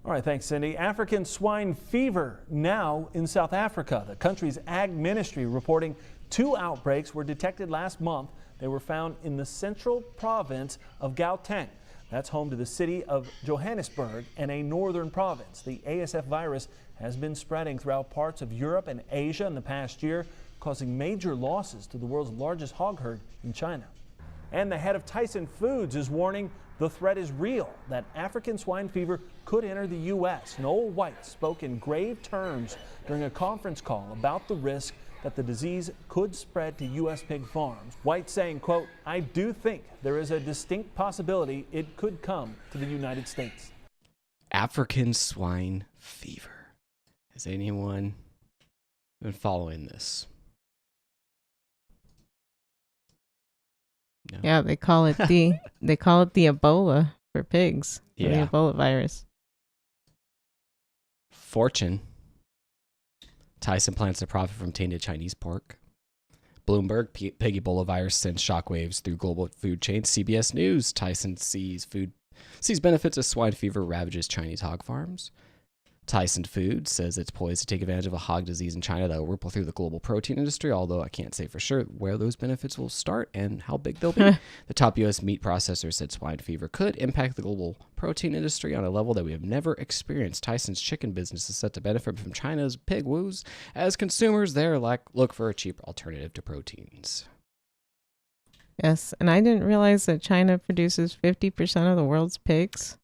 All right, thanks, Cindy. African swine fever now in South Africa. The country's ag ministry reporting 2 outbreaks were detected last month. They were found in the central province of Gauteng. That's home to the city of Johannesburg and a northern province. The ASF virus has been spreading throughout parts of Europe and Asia in the past year, causing major losses to the world's largest hog herd in China. And the head of Tyson Foods is warning the threat is real, that African swine fever could enter the U.S. Noel White spoke in grave terms during a conference call about the risk that the disease could spread to U.S. pig farms. White saying, quote, "I do think there is a distinct possibility it could come to the United States." African swine fever. Has anyone been following this? No. Yeah, they call it the Ebola for pigs. Yeah. The Ebola virus. Fortune. Tyson plans to profit from tainted Chinese pork. Bloomberg, pig Ebola virus sends shockwaves through global food chains. CBS News, Tyson sees benefits as swine fever ravages Chinese hog farms. Tyson Foods says it's poised to take advantage of a hog disease in China that will ripple through the global protein industry, although I can't say for sure where those benefits will start and how big they'll be. The top U.S. meat processor said swine fever could impact the global protein industry on a level that we have never experienced. Tyson's chicken business is set to benefit from China's pig woes as consumers there look for a cheaper alternative to proteins. Yes, and I didn't realize that China produces 50% of the world's pigs.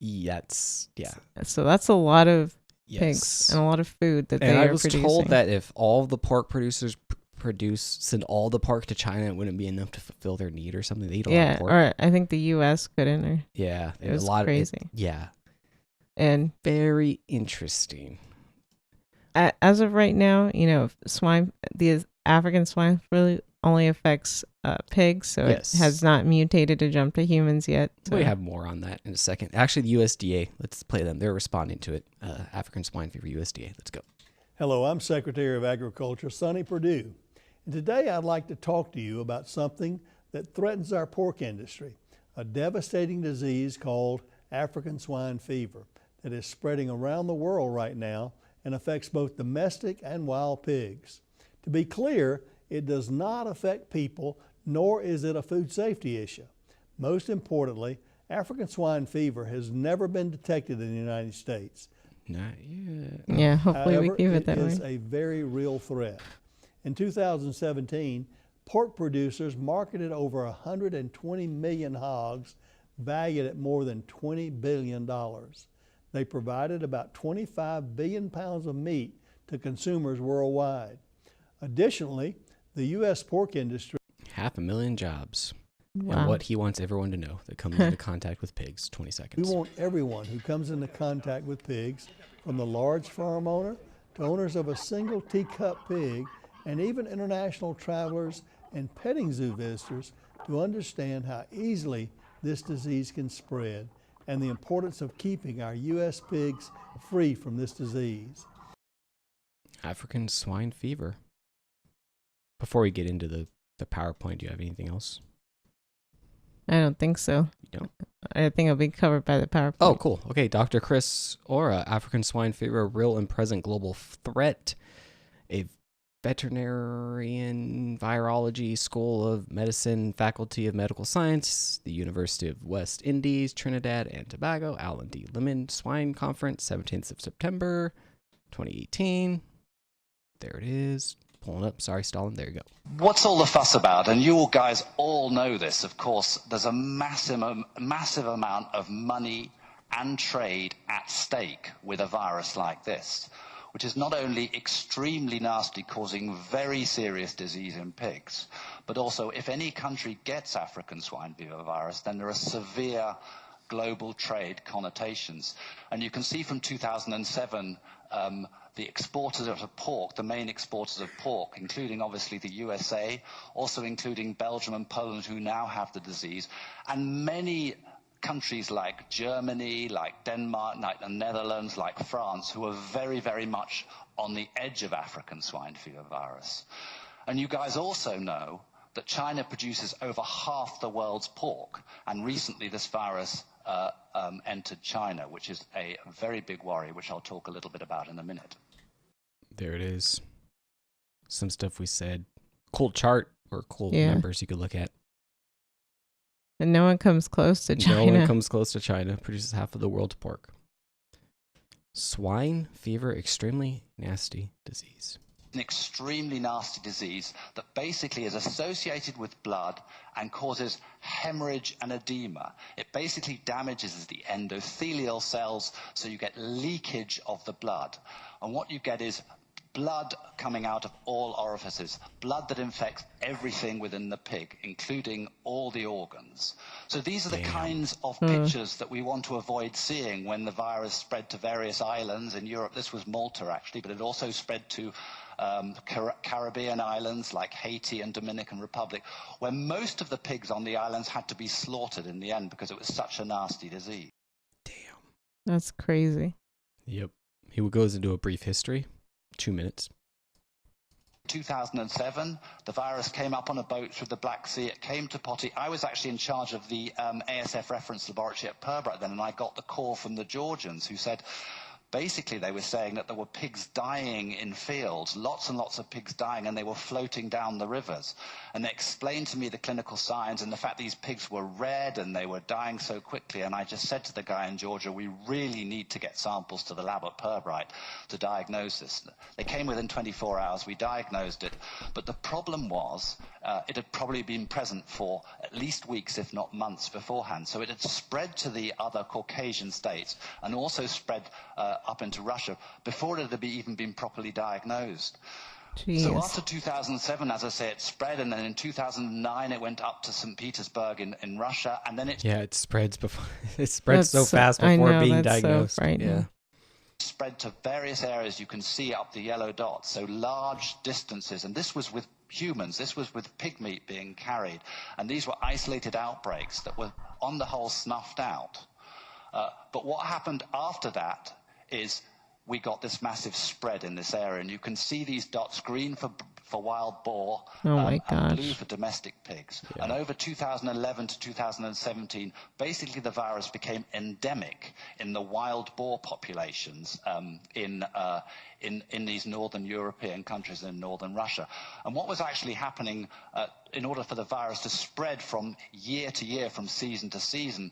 Yeah. So that's a lot of Yes. pigs and a lot of food that And they I are was producing. told that if all the pork producers send all the pork to China, it wouldn't be enough to fulfill their need or something. They eat a lot of pork. Or I think the U.S. could enter. Yeah, It was a lot crazy. Of yeah, and very interesting. As of right now, the African swine really only affects pigs, so Yes. it has not mutated to jump to humans yet. So. We have more on that in a second. Actually, the USDA, let's play them. They're responding to it. African swine fever, USDA. Let's go. Hello, I'm Secretary of Agriculture, Sonny Perdue. And today I'd like to talk to you about something that threatens our pork industry, a devastating disease called African swine fever that is spreading around the world right now and affects both domestic and wild pigs. To be clear, it does not affect people, nor is it a food safety issue. Most importantly, African swine fever has never been detected in the United States. Not yet. Yeah, hopefully However, we keep it that It is way. a very real threat. In 2017, pork producers marketed over 120 million hogs valued at more than $20 billion. They provided about 25 billion pounds of meat to consumers worldwide. Additionally, the U.S. pork industry 500,000 jobs. Wow. And what he wants everyone to know that comes into contact with pigs. 20 seconds. We want everyone who comes into contact with pigs, from the large farm owner to owners of a single teacup pig, and even international travelers and petting zoo visitors, to understand how easily this disease can spread and the importance of keeping our U.S. pigs free from this disease. African swine fever. Before we get into the PowerPoint, do you have anything else? I don't think so. You don't? I think it'll be covered by the PowerPoint. Oh, cool. Okay, Dr. Chris Ora, African swine fever, a real and present global threat. A veterinarian virology school of medicine, faculty of medical science, the University of West Indies, Trinidad and Tobago, Alan D. Lemon Swine Conference, 17th of September, 2018. There it is. Pulling up. Sorry, Stalin. There you go. What's all the fuss about? And you all guys all know this, of course. There's a massive amount of money and trade at stake with a virus like this, which is not only extremely nasty, causing very serious disease in pigs, but also if any country gets African swine fever virus, then there are severe global trade connotations. And you can see from 2007, the exporters of pork, the main exporters of pork, including obviously the USA, also including Belgium and Poland, who now have the disease, and many countries like Germany, like Denmark, like the Netherlands, like France, who are very, very much on the edge of African swine fever virus. And you guys also know that China produces over half the world's pork, and recently this virus entered China, which is a very big worry, which I'll talk a little bit about in a minute. There it is. Some stuff we said. Cool chart or cool Yeah. numbers you could look at. And no one comes close to China. No one comes close to China. Produces half of the world's pork. Swine fever, extremely nasty disease. An extremely nasty disease that basically is associated with blood and causes hemorrhage and edema. It basically damages the endothelial cells, so you get leakage of the blood. And what you get is blood coming out of all orifices, blood that infects everything within the pig, including all the organs. So these are the kinds of pictures that we want to avoid seeing when the virus spread to various islands. In Europe, this was Malta actually, but it also spread to Caribbean islands like Haiti and Dominican Republic, where most of the pigs on the islands had to be slaughtered in the end because it was such a nasty disease. That's crazy. Yep. He goes into a brief history. 2 minutes. 2007, the virus came up on a boat through the Black Sea. It came to Potty. I was actually in charge of the ASF reference laboratory at Purbright then, and I got the call from the Georgians who said, basically, they were saying that there were pigs dying in fields, lots and lots of pigs dying, and they were floating down the rivers. And they explained to me the clinical signs and the fact these pigs were red and they were dying so quickly. And I just said to the guy in Georgia, we really need to get samples to the lab at Purbright to diagnose this. They came within 24 hours. We diagnosed it. But the problem was it had probably been present for at least weeks, if not months beforehand. So it had spread to the other Caucasian states and also spread up into Russia before it had even been properly diagnosed. Jeez. So after 2007, as I say, it spread, and then in 2009 it went up to St. Petersburg in Russia, and then it spreads before it spreads so fast before being diagnosed. So spread to various areas you can see up the yellow dots, so large distances, and this was with humans, this was with pig meat being carried, and these were isolated outbreaks that were on the whole snuffed out. But what happened after that is we got this massive spread in this area, and you can see these dots, green for wild boar, and blue for domestic pigs. And over 2011 to 2017, basically the virus became endemic in the wild boar populations in these northern European countries and in northern Russia. And what was actually happening in order for the virus to spread from year to year, from season to season,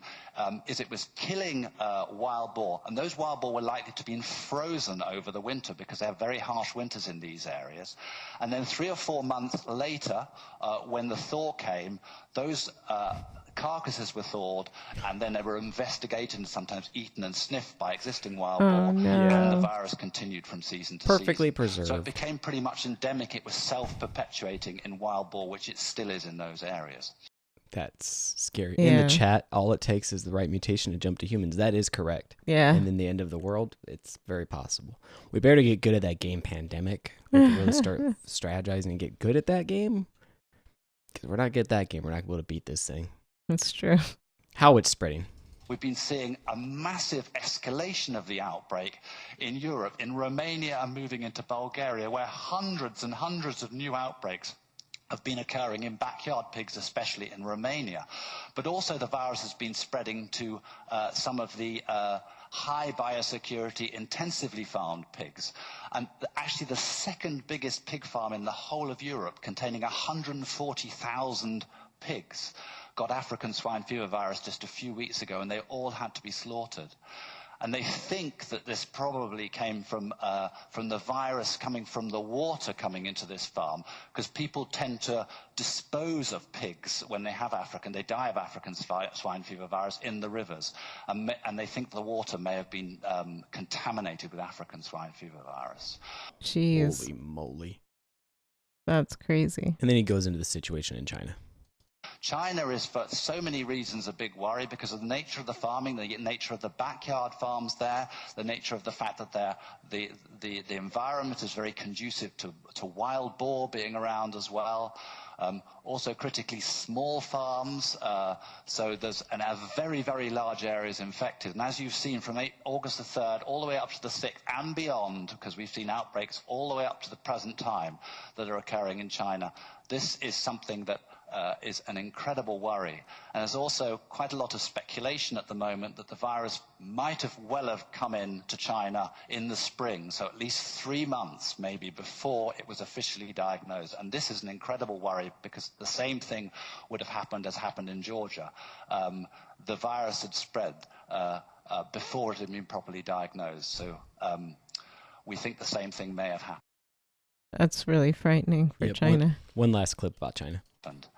is it was killing wild boar. And those wild boar were likely to be frozen over the winter because they have very harsh winters in these areas. And then then 3 or 4 months later, when the thaw came, those carcasses were thawed, and then they were investigated and sometimes eaten and sniffed by existing wild boar, no. and the virus continued from season to Perfectly season. preserved. So it became pretty much endemic. It was self-perpetuating in wild boar, which it still is in those areas. That's scary. Yeah. In the chat, all it takes is the right mutation to jump to humans. That is correct. Yeah. And in the end of the world, it's very possible. We better get good at that game, Pandemic. We can really start strategizing and get good at that game. Because we're not good at that game. We're not able to beat this thing. That's true. How it's spreading. We've been seeing a massive escalation of the outbreak in Europe, in Romania and moving into Bulgaria, where hundreds and hundreds of new outbreaks have been occurring in backyard pigs, especially in Romania. But also the virus has been spreading to some of the high biosecurity, intensively farmed pigs. And actually the second biggest pig farm in the whole of Europe, containing 140,000 pigs, got African swine fever virus just a few weeks ago, and they all had to be slaughtered. And they think that this probably came from the virus coming from the water coming into this farm, because people tend to dispose of pigs when they have they die of African swine fever virus in the rivers. And they think the water may have been contaminated with African swine fever virus. Jeez. Holy moly. That's crazy. And then he goes into the situation in China. China is, for so many reasons, a big worry because of the nature of the farming, the nature of the backyard farms there, the nature of the fact that the environment is very conducive to wild boar being around as well. Also critically small farms, so there's a very, very large areas infected. And as you've seen from August the 3rd all the way up to the 6th and beyond, because we've seen outbreaks all the way up to the present time that are occurring in China, this is something that is an incredible worry. And there's also quite a lot of speculation at the moment that the virus might have come in to China in the spring, so at least 3 months maybe before it was officially diagnosed. And this is an incredible worry because the same thing would have happened as happened in Georgia. The virus had spread before it had been properly diagnosed. So we think the same thing may have happened. That's really frightening for China. One last clip about China.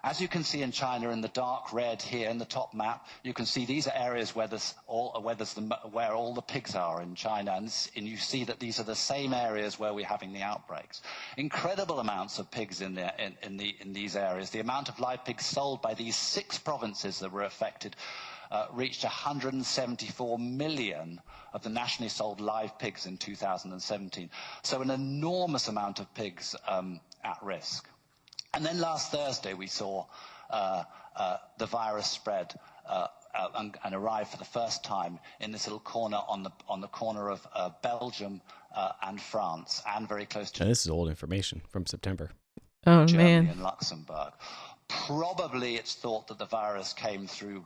As you can see in China in the dark red here in the top map, you can see these are areas where all the pigs are in China, and you see that these are the same areas where we're having the outbreaks. Incredible amounts of pigs in these areas. The amount of live pigs sold by these 6 provinces that were affected reached 174 million of the nationally sold live pigs in 2017. So an enormous amount of pigs at risk. And then last Thursday we saw the virus spread and arrive for the first time in this little corner on the corner of Belgium and France, and very close to This is old information from September. Oh, Germany man. and Luxembourg. Probably it's thought that the virus came through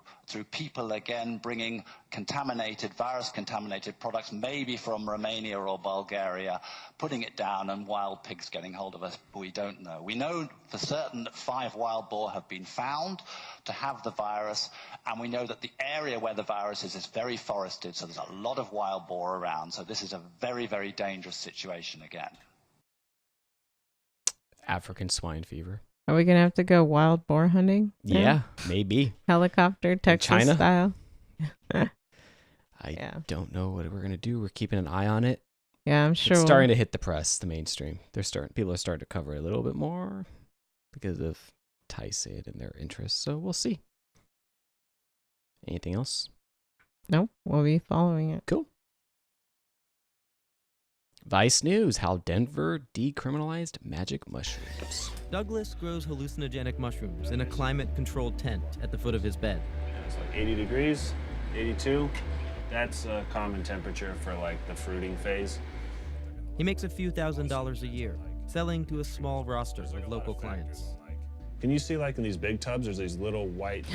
people again, bringing virus-contaminated products, maybe from Romania or Bulgaria, putting it down, and wild pigs getting hold of us. We don't know. We know for certain that 5 wild boar have been found to have the virus, and we know that the area where the virus is very forested, so there's a lot of wild boar around. So this is a very, very dangerous situation again. African swine fever. Are we going to have to go wild boar hunting? Yeah, maybe. Helicopter, Texas China? style. I don't know what we're going to do. We're keeping an eye on it. Yeah, I'm sure. It's starting to hit the press, the mainstream. People are starting to cover it a little bit more because of Tyson and their interests. So we'll see. Anything else? Nope, we'll be following it. Cool. Vice News, how Denver decriminalized magic mushrooms. Douglas grows hallucinogenic mushrooms in a climate-controlled tent at the foot of his bed. It's like 80 degrees, 82. That's a common temperature for like the fruiting phase. He makes a few $1,000s a year, selling to a small roster of local clients. Can you see like in these big tubs, there's these little white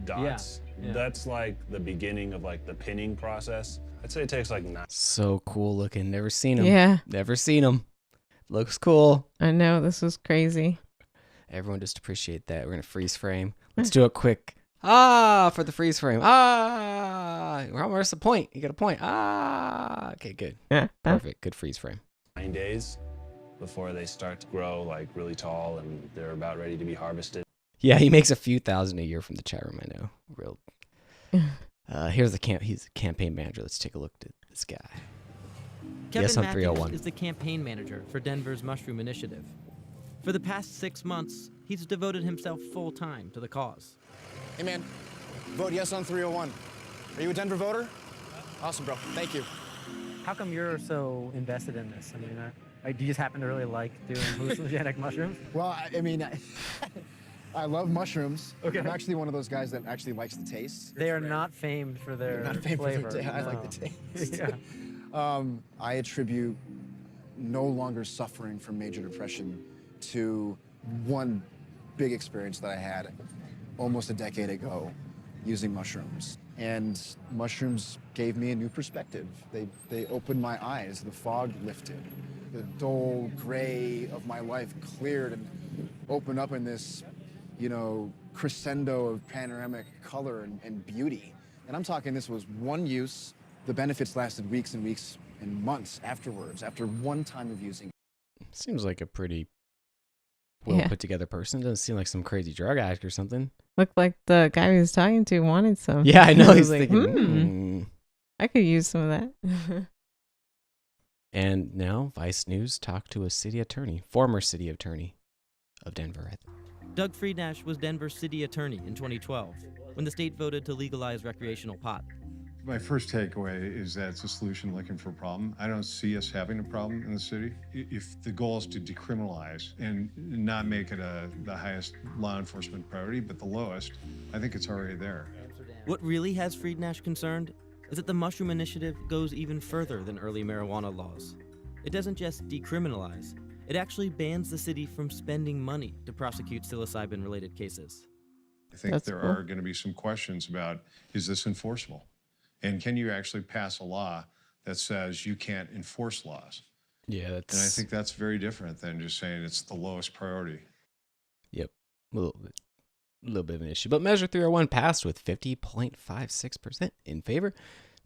dots? Yeah. That's like the beginning of like the pinning process. I'd say it takes like 9. So cool looking. Never seen them. Yeah. Never seen them. Looks cool. I know, this is crazy. Everyone just appreciate that. We're going to freeze frame. Let's do a quick for the freeze frame. Where's the point? You got a point. Okay, good. Perfect. Good freeze frame. 9 days. before they start to grow like really tall and they're about ready to be harvested. Yeah, he makes a few thousand a year from the chat room, I know. Real. He's the campaign manager. Let's take a look at this guy. Kevin Yes on Matthews 301. is the campaign manager for Denver's Mushroom Initiative. For the past 6 months, he's devoted himself full-time to the cause. Hey, man, vote yes on 301. Are you a Denver voter? Awesome, bro. Thank you. How come you're so invested in this? I mean, do you just happen to really like doing hallucinogenic mushrooms? Well, I mean, I love mushrooms. Okay. I'm actually one of those guys that actually likes the taste. They are not famed for their Not famed flavor. for their I like the taste. Yeah. I attribute no longer suffering from major depression to one big experience that I had almost a decade ago using mushrooms. And mushrooms gave me a new perspective. They opened my eyes, the fog lifted, the dull gray of my life cleared and opened up in this, crescendo of panoramic color and beauty. And I'm talking this was one use. The benefits lasted weeks and weeks and months afterwards, after one time of using. Seems like a pretty well put together person. Doesn't seem like some crazy drug addict or something. Looked like the guy he was talking to wanted some. Yeah, I know. He He's was like, thinking, I could use some of that. And now Vice News talked to a former city attorney of Denver. Doug Friednash was Denver's city attorney in 2012 when the state voted to legalize recreational pot. My first takeaway is that it's a solution looking for a problem. I don't see us having a problem in the city. If the goal is to decriminalize and not make it the highest law enforcement priority, but the lowest, I think it's already there. What really has Friednash concerned is that the Mushroom Initiative goes even further than early marijuana laws. It doesn't just decriminalize, it actually bans the city from spending money to prosecute psilocybin-related cases. I think there are going to be some questions about, is this enforceable? And can you actually pass a law that says you can't enforce laws? Yeah, And I think that's very different than just saying it's the lowest priority. Yep, a little bit of an issue. But Measure 301 passed with 50.56% in favor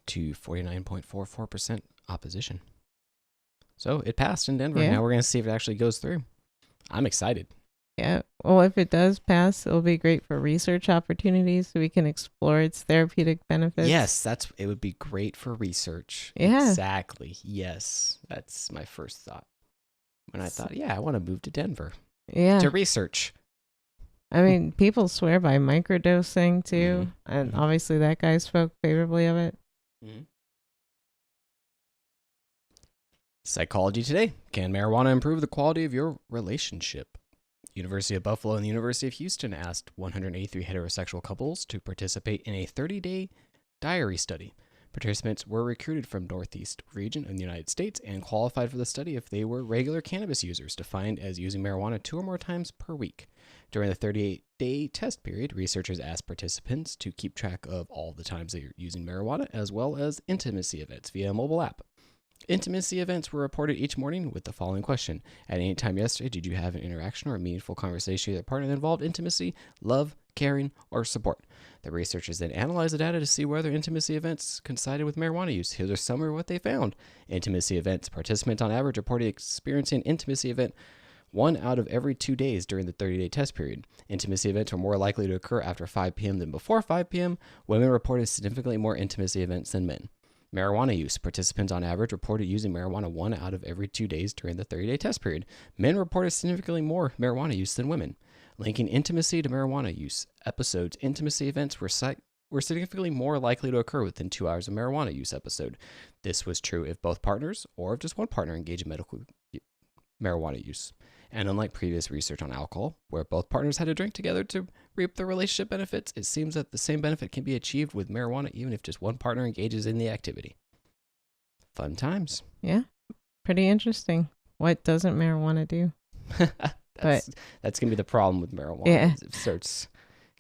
to 49.44% opposition. So it passed in Denver. Yeah. Now we're going to see if it actually goes through. I'm excited. Yeah. Well, if it does pass, it'll be great for research opportunities so we can explore its therapeutic benefits. Yes, it would be great for research. Yeah. Exactly. Yes. That's my first thought. When I thought, I want to move to Denver. Yeah. To research. I mean, people swear by microdosing too, and obviously that guy spoke favorably of it. Mm-hmm. Psychology Today. Can marijuana improve the quality of your relationship? University of Buffalo and the University of Houston asked 183 heterosexual couples to participate in a 30-day diary study. Participants were recruited from Northeast region of the United States and qualified for the study if they were regular cannabis users, defined as using marijuana 2 or more times per week. During the 38-day test period, researchers asked participants to keep track of all the times they are using marijuana, as well as intimacy events via a mobile app. Intimacy events were reported each morning with the following question. At any time yesterday, did you have an interaction or a meaningful conversation with your partner that involved intimacy, love, caring, or support? The researchers then analyzed the data to see whether intimacy events coincided with marijuana use. Here's a summary of what they found. Intimacy events. Participants on average reported experiencing an intimacy event 1 out of every 2 days during the 30-day test period. Intimacy events were more likely to occur after 5 p.m. than before 5 p.m. Women reported significantly more intimacy events than men. Marijuana use. Participants on average reported using marijuana 1 out of every 2 days during the 30-day test period. Men reported significantly more marijuana use than women. Linking intimacy to marijuana use episodes. Intimacy events were significantly more likely to occur within 2 hours of marijuana use episode. This was true if both partners or if just one partner engaged in medical marijuana use. And unlike previous research on alcohol, where both partners had to drink together to reap the relationship benefits, it seems that the same benefit can be achieved with marijuana even if just one partner engages in the activity. Fun times. Yeah. Pretty interesting. What doesn't marijuana do? That's going to be the problem with marijuana. Yeah. If it starts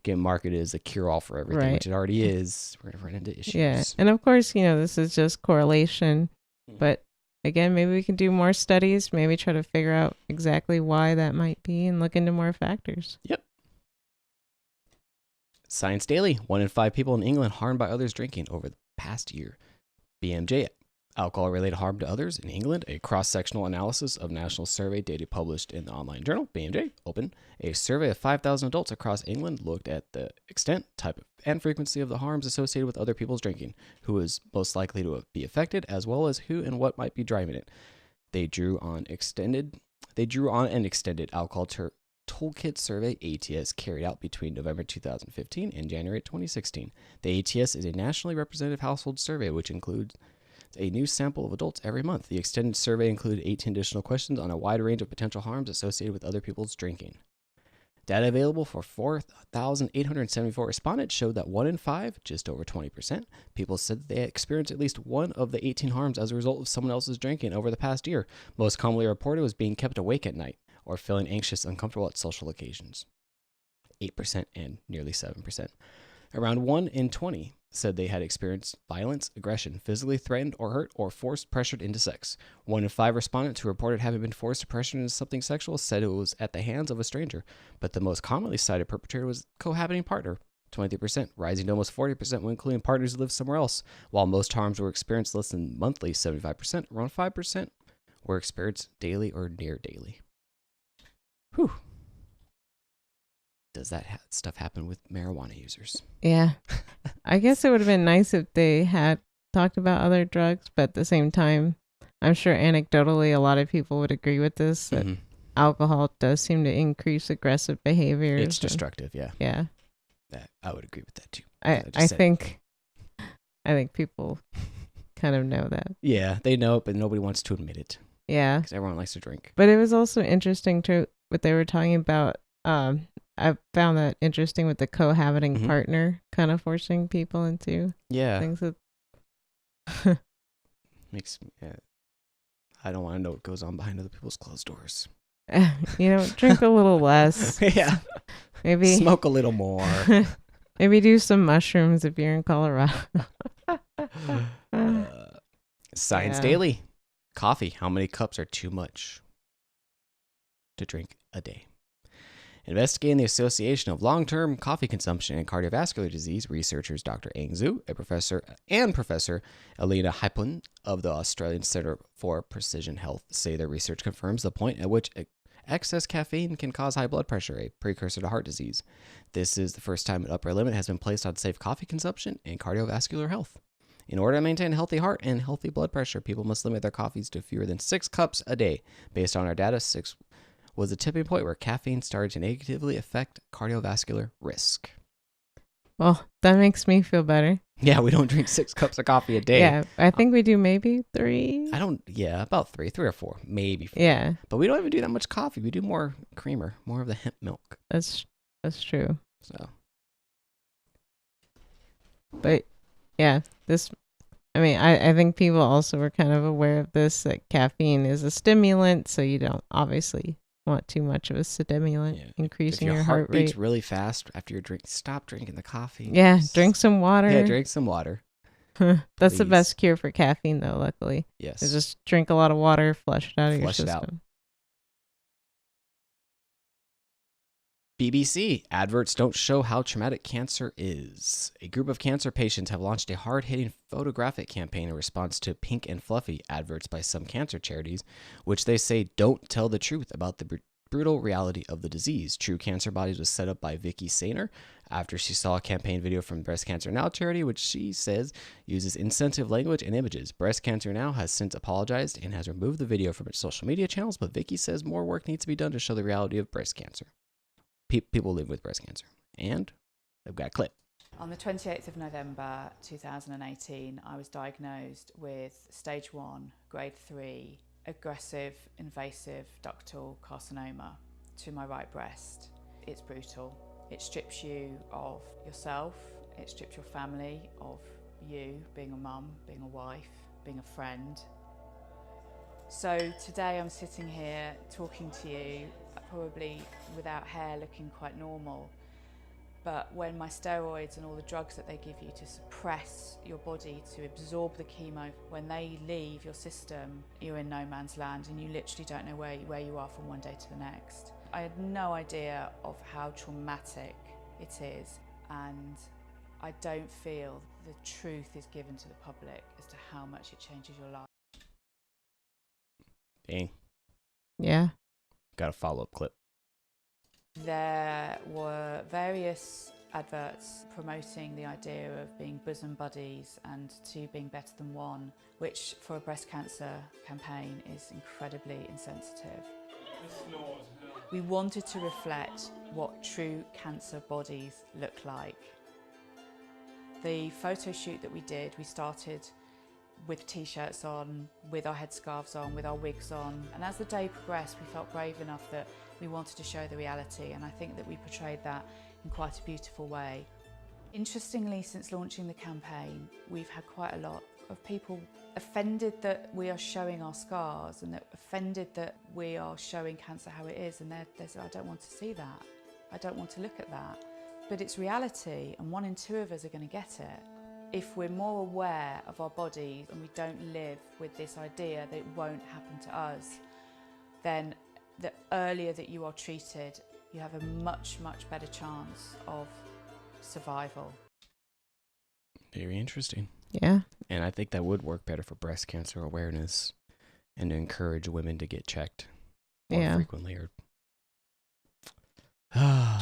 getting marketed as a cure-all for everything, which it already is, we're going to run into issues. Yeah. And of course, this is just correlation, but again, maybe we can do more studies, maybe try to figure out exactly why that might be and look into more factors. Yep. Science Daily. 1 in 5 people in England harmed by others drinking over the past year. BMJ Alcohol-related harm to others in England, a cross-sectional analysis of national survey data published in the online journal, BMJ, Open. A survey of 5,000 adults across England looked at the extent, type, and frequency of the harms associated with other people's drinking, who is most likely to be affected, as well as who and what might be driving it. They drew on an extended alcohol toolkit survey ATS carried out between November 2015 and January 2016. The ATS is a nationally representative household survey which includes a new sample of adults every month. The extended survey included 18 additional questions on a wide range of potential harms associated with other people's drinking. Data available for 4,874 respondents showed that 1 in 5, just over 20%, people said that they experienced at least one of the 18 harms as a result of someone else's drinking over the past year. Most commonly reported was being kept awake at night or feeling anxious, uncomfortable at social occasions. 8% and nearly 7%. Around 1 in 20 said they had experienced violence, aggression, physically threatened or hurt, or forced pressured into sex. 1 in 5 respondents who reported having been forced to pressure into something sexual said it was at the hands of a stranger, but the most commonly cited perpetrator was cohabiting partner, 23%, rising to almost 40% when including partners who live somewhere else. While most harms were experienced less than monthly, 75%, around 5% were experienced daily or near daily. Whew. Does that stuff happen with marijuana users? Yeah. I guess it would have been nice if they had talked about other drugs, but at the same time, I'm sure anecdotally a lot of people would agree with this, that alcohol does seem to increase aggressive behavior. It's destructive, yeah. Yeah. I would agree with that too. I think people kind of know that. Yeah, they know it, but nobody wants to admit it. Yeah. Because everyone likes to drink. But it was also interesting too what they were talking about. I found that interesting with the cohabiting partner kind of forcing people into things that makes I don't want to know what goes on behind other people's closed doors. Drink a little less. Yeah. Maybe smoke a little more. Maybe do some mushrooms if you're in Colorado. Science Daily. Coffee. How many cups are too much to drink a day? Investigating the association of long-term coffee consumption and cardiovascular disease, researchers Dr. Ang Zhu, Professor Elena Hypun of the Australian Centre for Precision Health say their research confirms the point at which excess caffeine can cause high blood pressure, a precursor to heart disease. This is the first time an upper limit has been placed on safe coffee consumption and cardiovascular health. In order to maintain a healthy heart and healthy blood pressure, people must limit their coffees to fewer than 6 cups a day. Based on our data, 6 was the tipping point where caffeine started to negatively affect cardiovascular risk. Well, that makes me feel better. Yeah, we don't drink 6 cups of coffee a day. Yeah, I think we do maybe 3. About 3 or 4, maybe 4. Yeah. But we don't even do that much coffee. We do more creamer, more of the hemp milk. That's true. So. But yeah, I think people also were kind of aware of this, that caffeine is a stimulant, so you don't obviously want too much of a stimulant, increasing your heart rate. If your heart beats really fast after your drink, stop drinking the coffee. Yeah, drink some water. Yeah, drink some water. That's the best cure for caffeine, though, luckily. Yes. Is just drink a lot of water, flush it out of your system. BBC, adverts don't show how traumatic cancer is. A group of cancer patients have launched a hard-hitting photographic campaign in response to Pink and Fluffy adverts by some cancer charities, which they say don't tell the truth about the brutal reality of the disease. True Cancer Bodies was set up by Vicky Sainer after she saw a campaign video from Breast Cancer Now charity, which she says uses insensitive language and images. Breast Cancer Now has since apologized and has removed the video from its social media channels, but Vicky says more work needs to be done to show the reality of breast cancer. People live with breast cancer. And they've got a clip. On the 28th of November 2018, I was diagnosed with stage 1, grade 3, aggressive invasive ductal carcinoma to my right breast. It's brutal. It strips you of yourself. It strips your family of you, being a mum, being a wife, being a friend. So today I'm sitting here talking to you, probably without hair, looking quite normal. But when my steroids and all the drugs that they give you to suppress your body, to absorb the chemo, when they leave your system, you're in no man's land and you literally don't know where you are from one day to the next. I had no idea of how traumatic it is, and I don't feel the truth is given to the public as to how much it changes your life. Dang. Yeah. Got a follow-up clip. There were various adverts promoting the idea of being bosom buddies and two being better than one, which for a breast cancer campaign is incredibly insensitive. We wanted to reflect what true cancer bodies look like. The photo shoot that we did, we started with t-shirts on, with our headscarves on, with our wigs on, and as the day progressed we felt brave enough that we wanted to show the reality, and I think that we portrayed that in quite a beautiful way. Interestingly, since launching the campaign, we've had quite a lot of people offended that we are showing our scars and that offended that we are showing cancer how it is, and they said, I don't want to see that. I don't want to look at that. But it's reality, and 1 in 2 of us are going to get it. If we're more aware of our bodies and we don't live with this idea that it won't happen to us, then the earlier that you are treated, you have a much, much better chance of survival. Very interesting. Yeah. And I think that would work better for breast cancer awareness and to encourage women to get checked more frequently. Or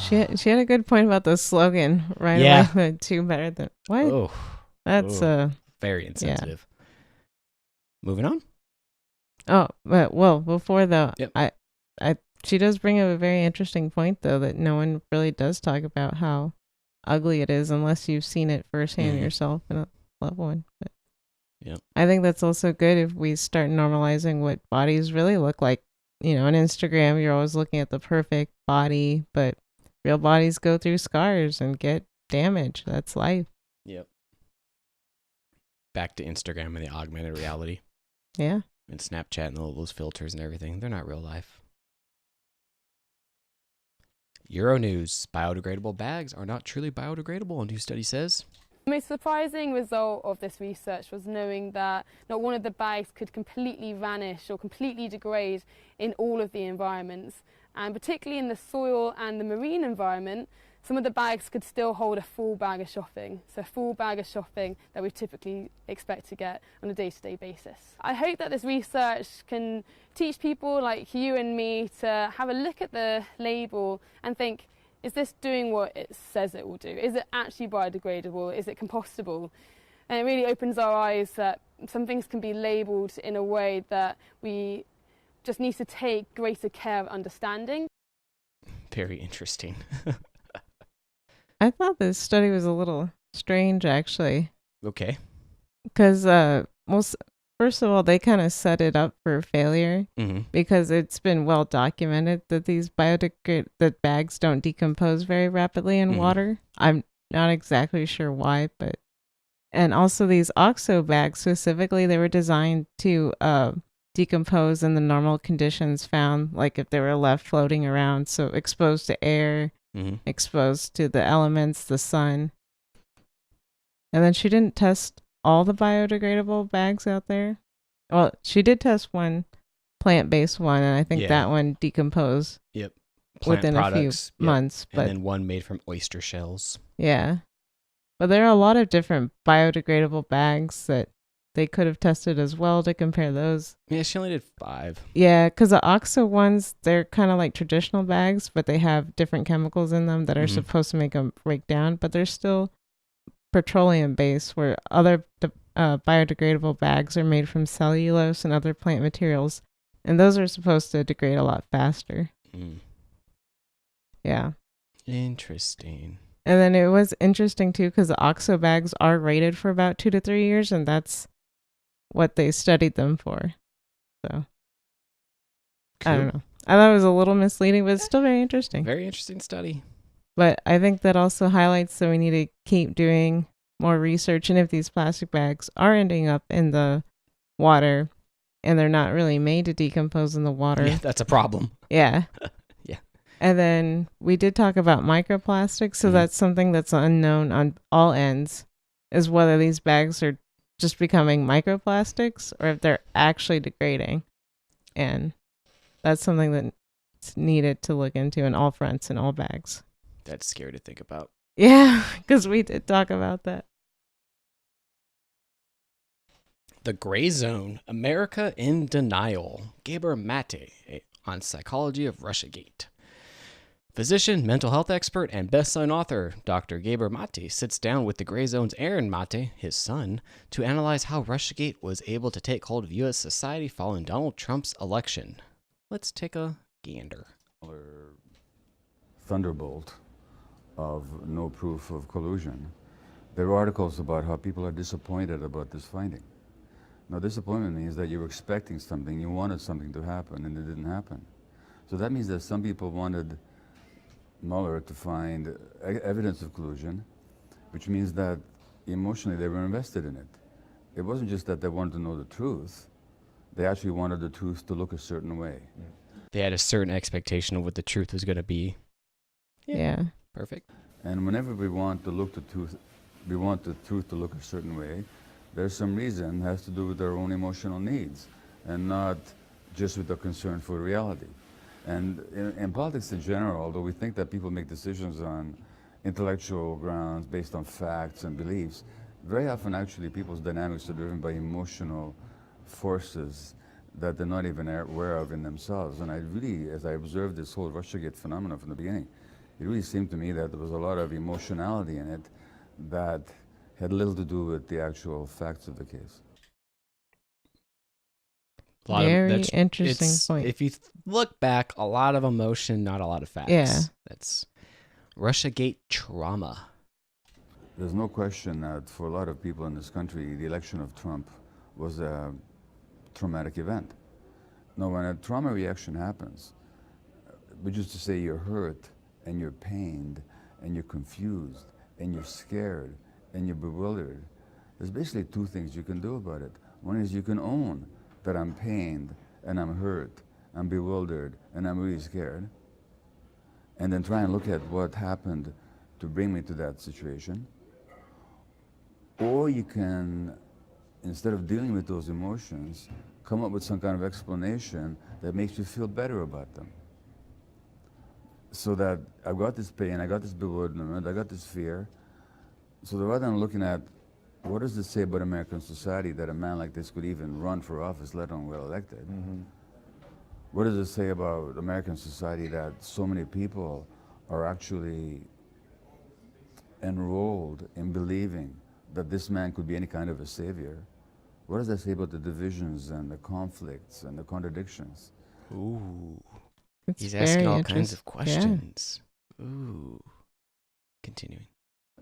she had a good point about the slogan right Yeah. away. The two better than what? Oh, That's very insensitive. Moving on. Oh, but well, before though, Yep. she does bring up a very interesting point though, that no one really does talk about how ugly it is unless you've seen it firsthand yourself in a loved one. But Yep. I think that's also good if we start normalizing what bodies really look like. You know, on Instagram, you're always looking at the perfect body, but real bodies go through scars and get damage. That's life. Yep. Back to Instagram and the augmented reality. Yeah. And Snapchat and all those filters and everything. They're not real life. Euronews. Biodegradable bags are not truly biodegradable, a new study says. The most surprising result of this research was knowing that not one of the bags could completely vanish or completely degrade in all of the environments. And particularly in the soil and the marine environment, some of the bags could still hold a full bag of shopping. So a full bag of shopping that we typically expect to get on a day-to-day basis. I hope that this research can teach people like you and me to have a look at the label and think, is this doing what it says it will do? Is it actually biodegradable? Is it compostable? And it really opens our eyes that some things can be labelled in a way that we just need to take greater care of understanding. Very interesting. I thought this study was a little strange, actually. Okay. Because, first of all, they kind of set it up for failure because it's been well documented that these that bags don't decompose very rapidly in water. I'm not exactly sure why, but and also these OXO bags specifically, they were designed to decompose in the normal conditions found, like if they were left floating around, so exposed to air, exposed to the elements, the sun. And then she didn't test all the biodegradable bags out there. Well, she did test one plant-based one, and I think that one decomposed within products, a few months. But and then one made from oyster shells. Yeah. But there are a lot of different biodegradable bags that they could have tested as well to compare those. Yeah, she only did 5. Yeah, because the OXO ones, they're kind of like traditional bags, but they have different chemicals in them that are supposed to make them break down, but they're still petroleum based, where other biodegradable bags are made from cellulose and other plant materials, and those are supposed to degrade a lot faster. Yeah. Interesting. And then it was interesting too because the OXO bags are rated for about 2 to 3 years, and that's what they studied them for. So I don't know. I thought it was a little misleading, but it's still very interesting. Very interesting study. But I think that also highlights that we need to keep doing more research. And if these plastic bags are ending up in the water and they're not really made to decompose in the water. Yeah, that's a problem. Yeah. Yeah. And then we did talk about microplastics. So that's something that's unknown on all ends, is whether these bags are just becoming microplastics or if they're actually degrading. And that's something that's needed to look into in all fronts and all bags. That's scary to think about. Yeah, because we did talk about that. The Gray Zone, America in Denial. Gabor Mate on Psychology of Russiagate. Physician, mental health expert, and best-selling author Dr. Gabor Mate sits down with the Gray Zone's Aaron Mate, his son, to analyze how Russiagate was able to take hold of U.S. society following Donald Trump's election. Let's take a gander. Thunderbolt of no proof of collusion. There are articles about how people are disappointed about this finding. Now, disappointment means that you were expecting something, you wanted something to happen, and it didn't happen. So that means that some people wanted Mueller to find evidence of collusion, which means that emotionally they were invested in it. It wasn't just that they wanted to know the truth, they actually wanted the truth to look a certain way. They had a certain expectation of what the truth was going to be. Yeah. Perfect. And whenever we want the truth to look a certain way, there's some reason it has to do with our own emotional needs and not just with a concern for reality. And in politics in general, although we think that people make decisions on intellectual grounds based on facts and beliefs, very often actually people's dynamics are driven by emotional forces that they're not even aware of in themselves. And I really, as I observed this whole Russiagate phenomenon from the beginning, it really seemed to me that there was a lot of emotionality in it that had little to do with the actual facts of the case. Very interesting point. If you look back, a lot of emotion, not a lot of facts. Yeah. That's Russiagate trauma. There's no question that for a lot of people in this country, the election of Trump was a traumatic event. Now, when a trauma reaction happens, which is to say you're hurt and you're pained and you're confused and you're scared and you're bewildered, there's basically two things you can do about it. One is you can own that I'm pained and I'm hurt, I'm bewildered, and I'm really scared, and then try and look at what happened to bring me to that situation. Or you can, instead of dealing with those emotions, come up with some kind of explanation that makes you feel better about them. So that I've got this pain, I got this bewilderment, I got this fear, so that rather than looking at what does it say about American society that a man like this could even run for office, let alone well elected? What does it say about American society that so many people are actually enrolled in believing that this man could be any kind of a savior? What does that say about the divisions and the conflicts and the contradictions? Ooh. It's He's asking very all kinds of yeah. questions. Ooh. Continuing.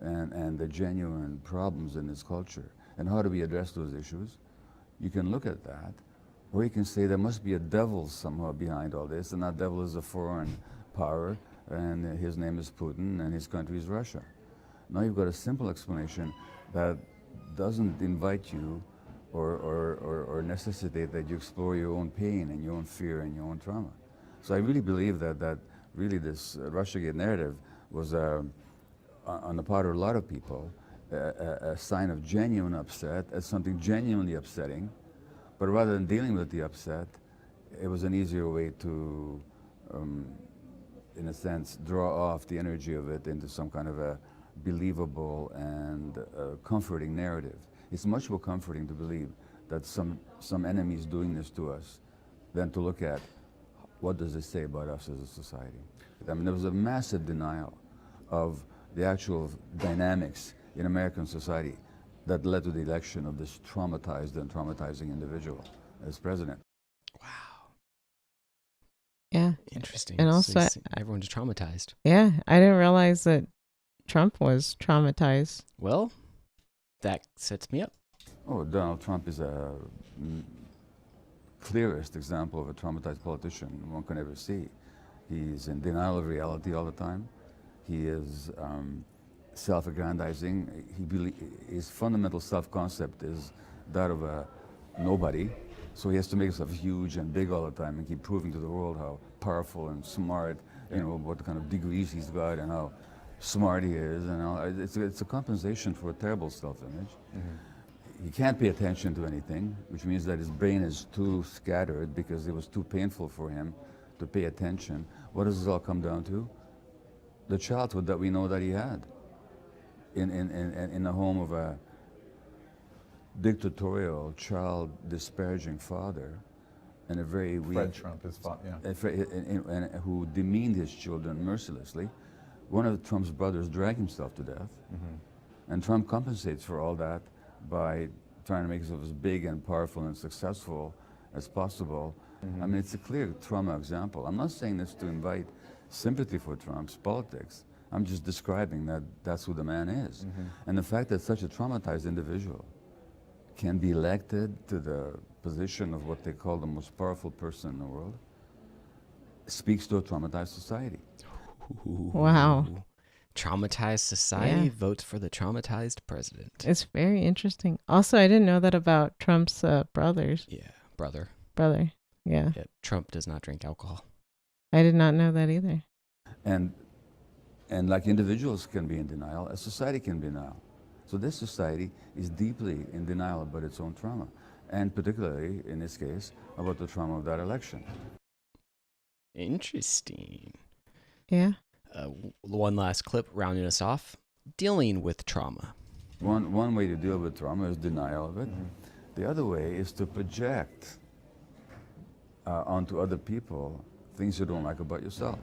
And the genuine problems in this culture. And how do we address those issues? You can look at that, or you can say there must be a devil somehow behind all this, and that devil is a foreign power, and his name is Putin, and his country is Russia. Now you've got a simple explanation that doesn't invite you or necessitate that you explore your own pain and your own fear and your own trauma. So I really believe that really this Russiagate narrative was on the part of a lot of people, a sign of genuine upset, as something genuinely upsetting. But rather than dealing with the upset, it was an easier way to, in a sense, draw off the energy of it into some kind of a believable and comforting narrative. It's much more comforting to believe that some enemy is doing this to us than to look at what does it say about us as a society. I mean, there was a massive denial of the actual dynamics in American society that led to the election of this traumatized and traumatizing individual as president. Yeah. Interesting. And So also, he's- everyone's traumatized. yeah, I didn't realize that Trump was traumatized. Well, that sets me up. Oh, Donald Trump is a clearest example of a traumatized politician one can ever see. He's in denial of reality all the time. He is self-aggrandizing. His fundamental self-concept is that of a nobody. So he has to make himself huge and big all the time and keep proving to the world how powerful and smart, what kind of degrees he's got and how smart he is. And all. It's a compensation for a terrible self-image. He can't pay attention to anything, which means that his brain is too scattered because it was too painful for him to pay attention. What does this all come down to? The childhood that we know that he had. in the home of a dictatorial, child-disparaging father, and a very weak Fred Trump, his father, yeah. and who demeaned his children mercilessly. One of Trump's brothers dragged himself to death, and Trump compensates for all that by trying to make himself as big and powerful and successful as possible. I mean, it's a clear trauma example. I'm not saying this to invite sympathy for Trump's politics. I'm just describing that that's who the man is. And the fact that such a traumatized individual can be elected to the position of what they call the most powerful person in the world speaks to a traumatized society. Wow. Traumatized society votes for the traumatized president. It's very interesting. Also, I didn't know that about Trump's brothers. Yeah, brother. Yeah. Trump does not drink alcohol. I did not know that either. And like individuals can be in denial, a society can be in denial. So this society is deeply in denial about its own trauma, and particularly, in this case, about the trauma of that election. Interesting. Yeah. One last clip rounding us off. Dealing with trauma. One way to deal with trauma is denial of it. The other way is to project onto other people things you don't like about yourself.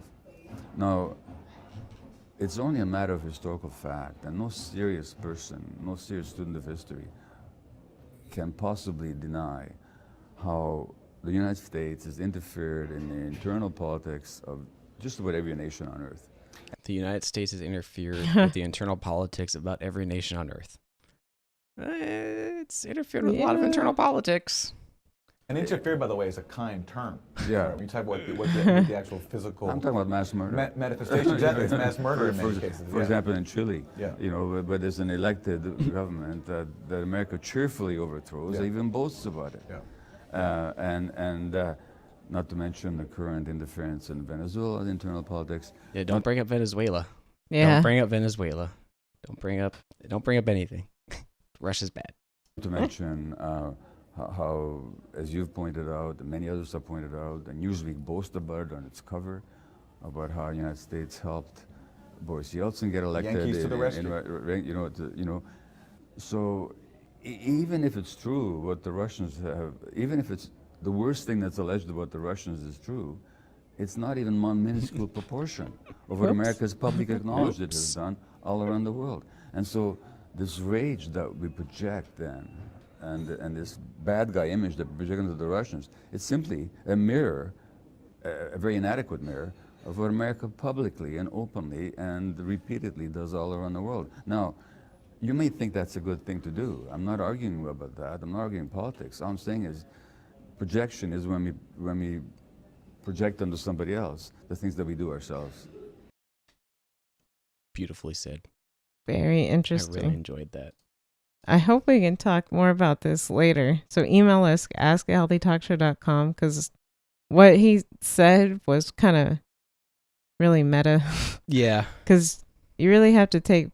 Now, it's only a matter of historical fact, and no serious person, no serious student of history can possibly deny how the United States has interfered in the internal politics of just about every nation on earth. The United States has interfered with the internal politics of about every nation on earth. It's interfered with a lot of internal politics. And interfered, by the way, is a kind term. Yeah. When you talk about what the actual physical... I'm talking about mass murder. Manifestation, exactly. It's mass murder in many cases. For example, in Chile, Yeah. you know, but there's an elected government that America cheerfully overthrows, even boasts about it. And not to mention the current interference in Venezuela, the internal politics. Yeah, don't bring up Venezuela. Yeah. Don't bring up Venezuela. Don't bring up anything. Russia's bad. Not to mention how, as you've pointed out, and many others have pointed out, and Newsweek boasts about it on its cover, about how the United States helped Boris Yeltsin get elected. Yankees to the rescue. So even if it's true what the Russians have, even if it's the worst thing that's alleged about the Russians is true, it's not even one minuscule proportion of what America's public acknowledged it has done all around the world. And so this rage that we project then, and this bad guy image that we project onto the Russians, it's simply a mirror, a very inadequate mirror, of what America publicly and openly and repeatedly does all around the world. Now, you may think that's a good thing to do. I'm not arguing about that. I'm not arguing politics. All I'm saying is projection is when we project onto somebody else the things that we do ourselves. Beautifully said. Very interesting. I really enjoyed that. I hope we can talk more about this later. So email us, ask@healthytalkshow.com, because what he said was kind of really meta. Yeah. Because you really have to take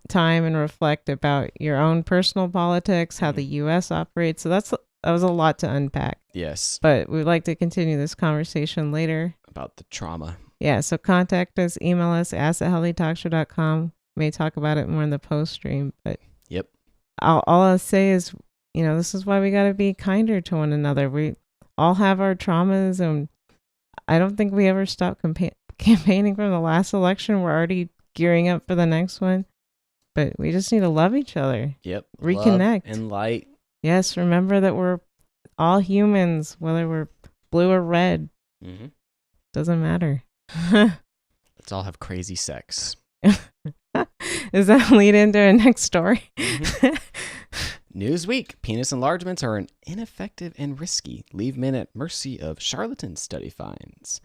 time and reflect about your own personal politics, how the U.S. operates. So that was a lot to unpack. Yes. But we'd like to continue this conversation later. About the trauma. Yeah, so contact us, email us, ask@healthytalkshow.com. May talk about it more in the post stream, but yep. All I'll say is, this is why we got to be kinder to one another. We all have our traumas, and I don't think we ever stopped campaigning from the last election. We're already gearing up for the next one, but we just need to love each other. Yep. Reconnect. Love and light. Yes, remember that we're all humans, whether we're blue or red. Mm-hmm. Doesn't matter. Let's all have crazy sex. Does that lead into our next story? Mm-hmm. Newsweek. Penis enlargements are ineffective and risky. Leave men at mercy of charlatans, study finds.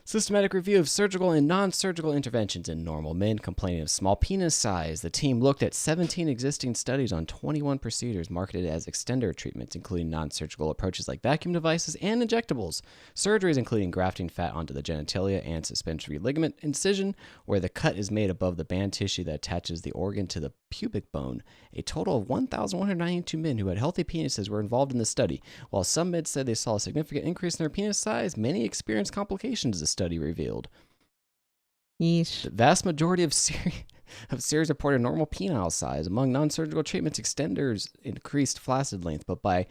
Systematic review of surgical and non-surgical interventions in normal men complaining of small penis size. The team looked at 17 existing studies on 21 procedures marketed as extender treatments, including non-surgical approaches like vacuum devices and injectables. Surgeries including grafting fat onto the genitalia and suspensory ligament incision, where the cut is made above the band tissue that attaches the organ to the pubic bone. A total of 1,192 men who had healthy penises were involved in the study. While some men said they saw a significant increase in their penis size, many experienced complications, the study revealed. Yeesh. The vast majority of serious of series reported normal penile size. Among non-surgical treatments, extenders increased flaccid length, but by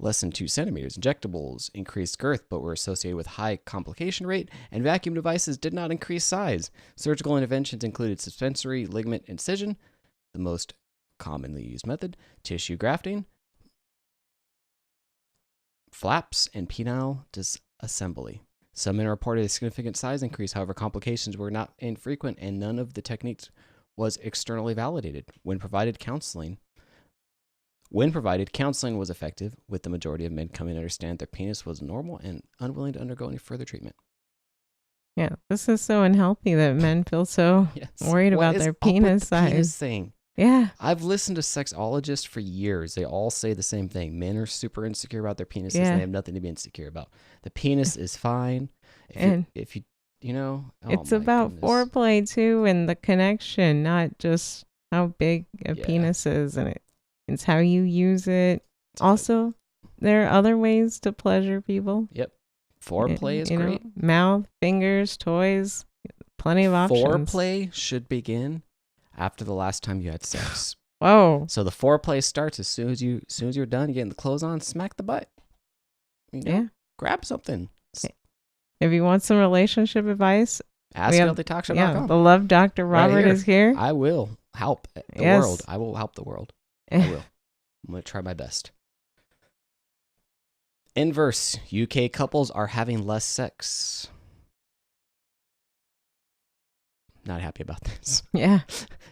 less than 2 centimeters. Injectables increased girth, but were associated with high complication rate, and vacuum devices did not increase size. Surgical interventions included suspensory ligament incision, the most commonly used method, tissue grafting, flaps, and penile disassembly. Some men reported a significant size increase, however, complications were not infrequent, and none of the techniques was externally validated. When provided, counseling was effective, with the majority of men coming to understand their penis was normal and unwilling to undergo any further treatment. Yeah, this is so unhealthy that men feel so worried about their penis size. Penis thing? Yeah. I've listened to sexologists for years. They all say the same thing. Men are super insecure about their penises, and they have nothing to be insecure about. The penis is fine. If you it's about foreplay too, and the connection, not just how big a penis is, and it's how you use it. Also, there are other ways to pleasure people. Yep. Foreplay is great. Mouth, fingers, toys, plenty of options. Foreplay should begin after the last time you had sex. Whoa. So the foreplay starts as soon as you're done, you getting the clothes on, smack the butt. Grab something. If you want some relationship advice, ask healthytalkshow.com. Yeah, the Love Dr. Robert is here. I will help the world. I will help the world. I will. I'm going to try my best. Inverse. UK couples are having less sex. Not happy about this. Yeah.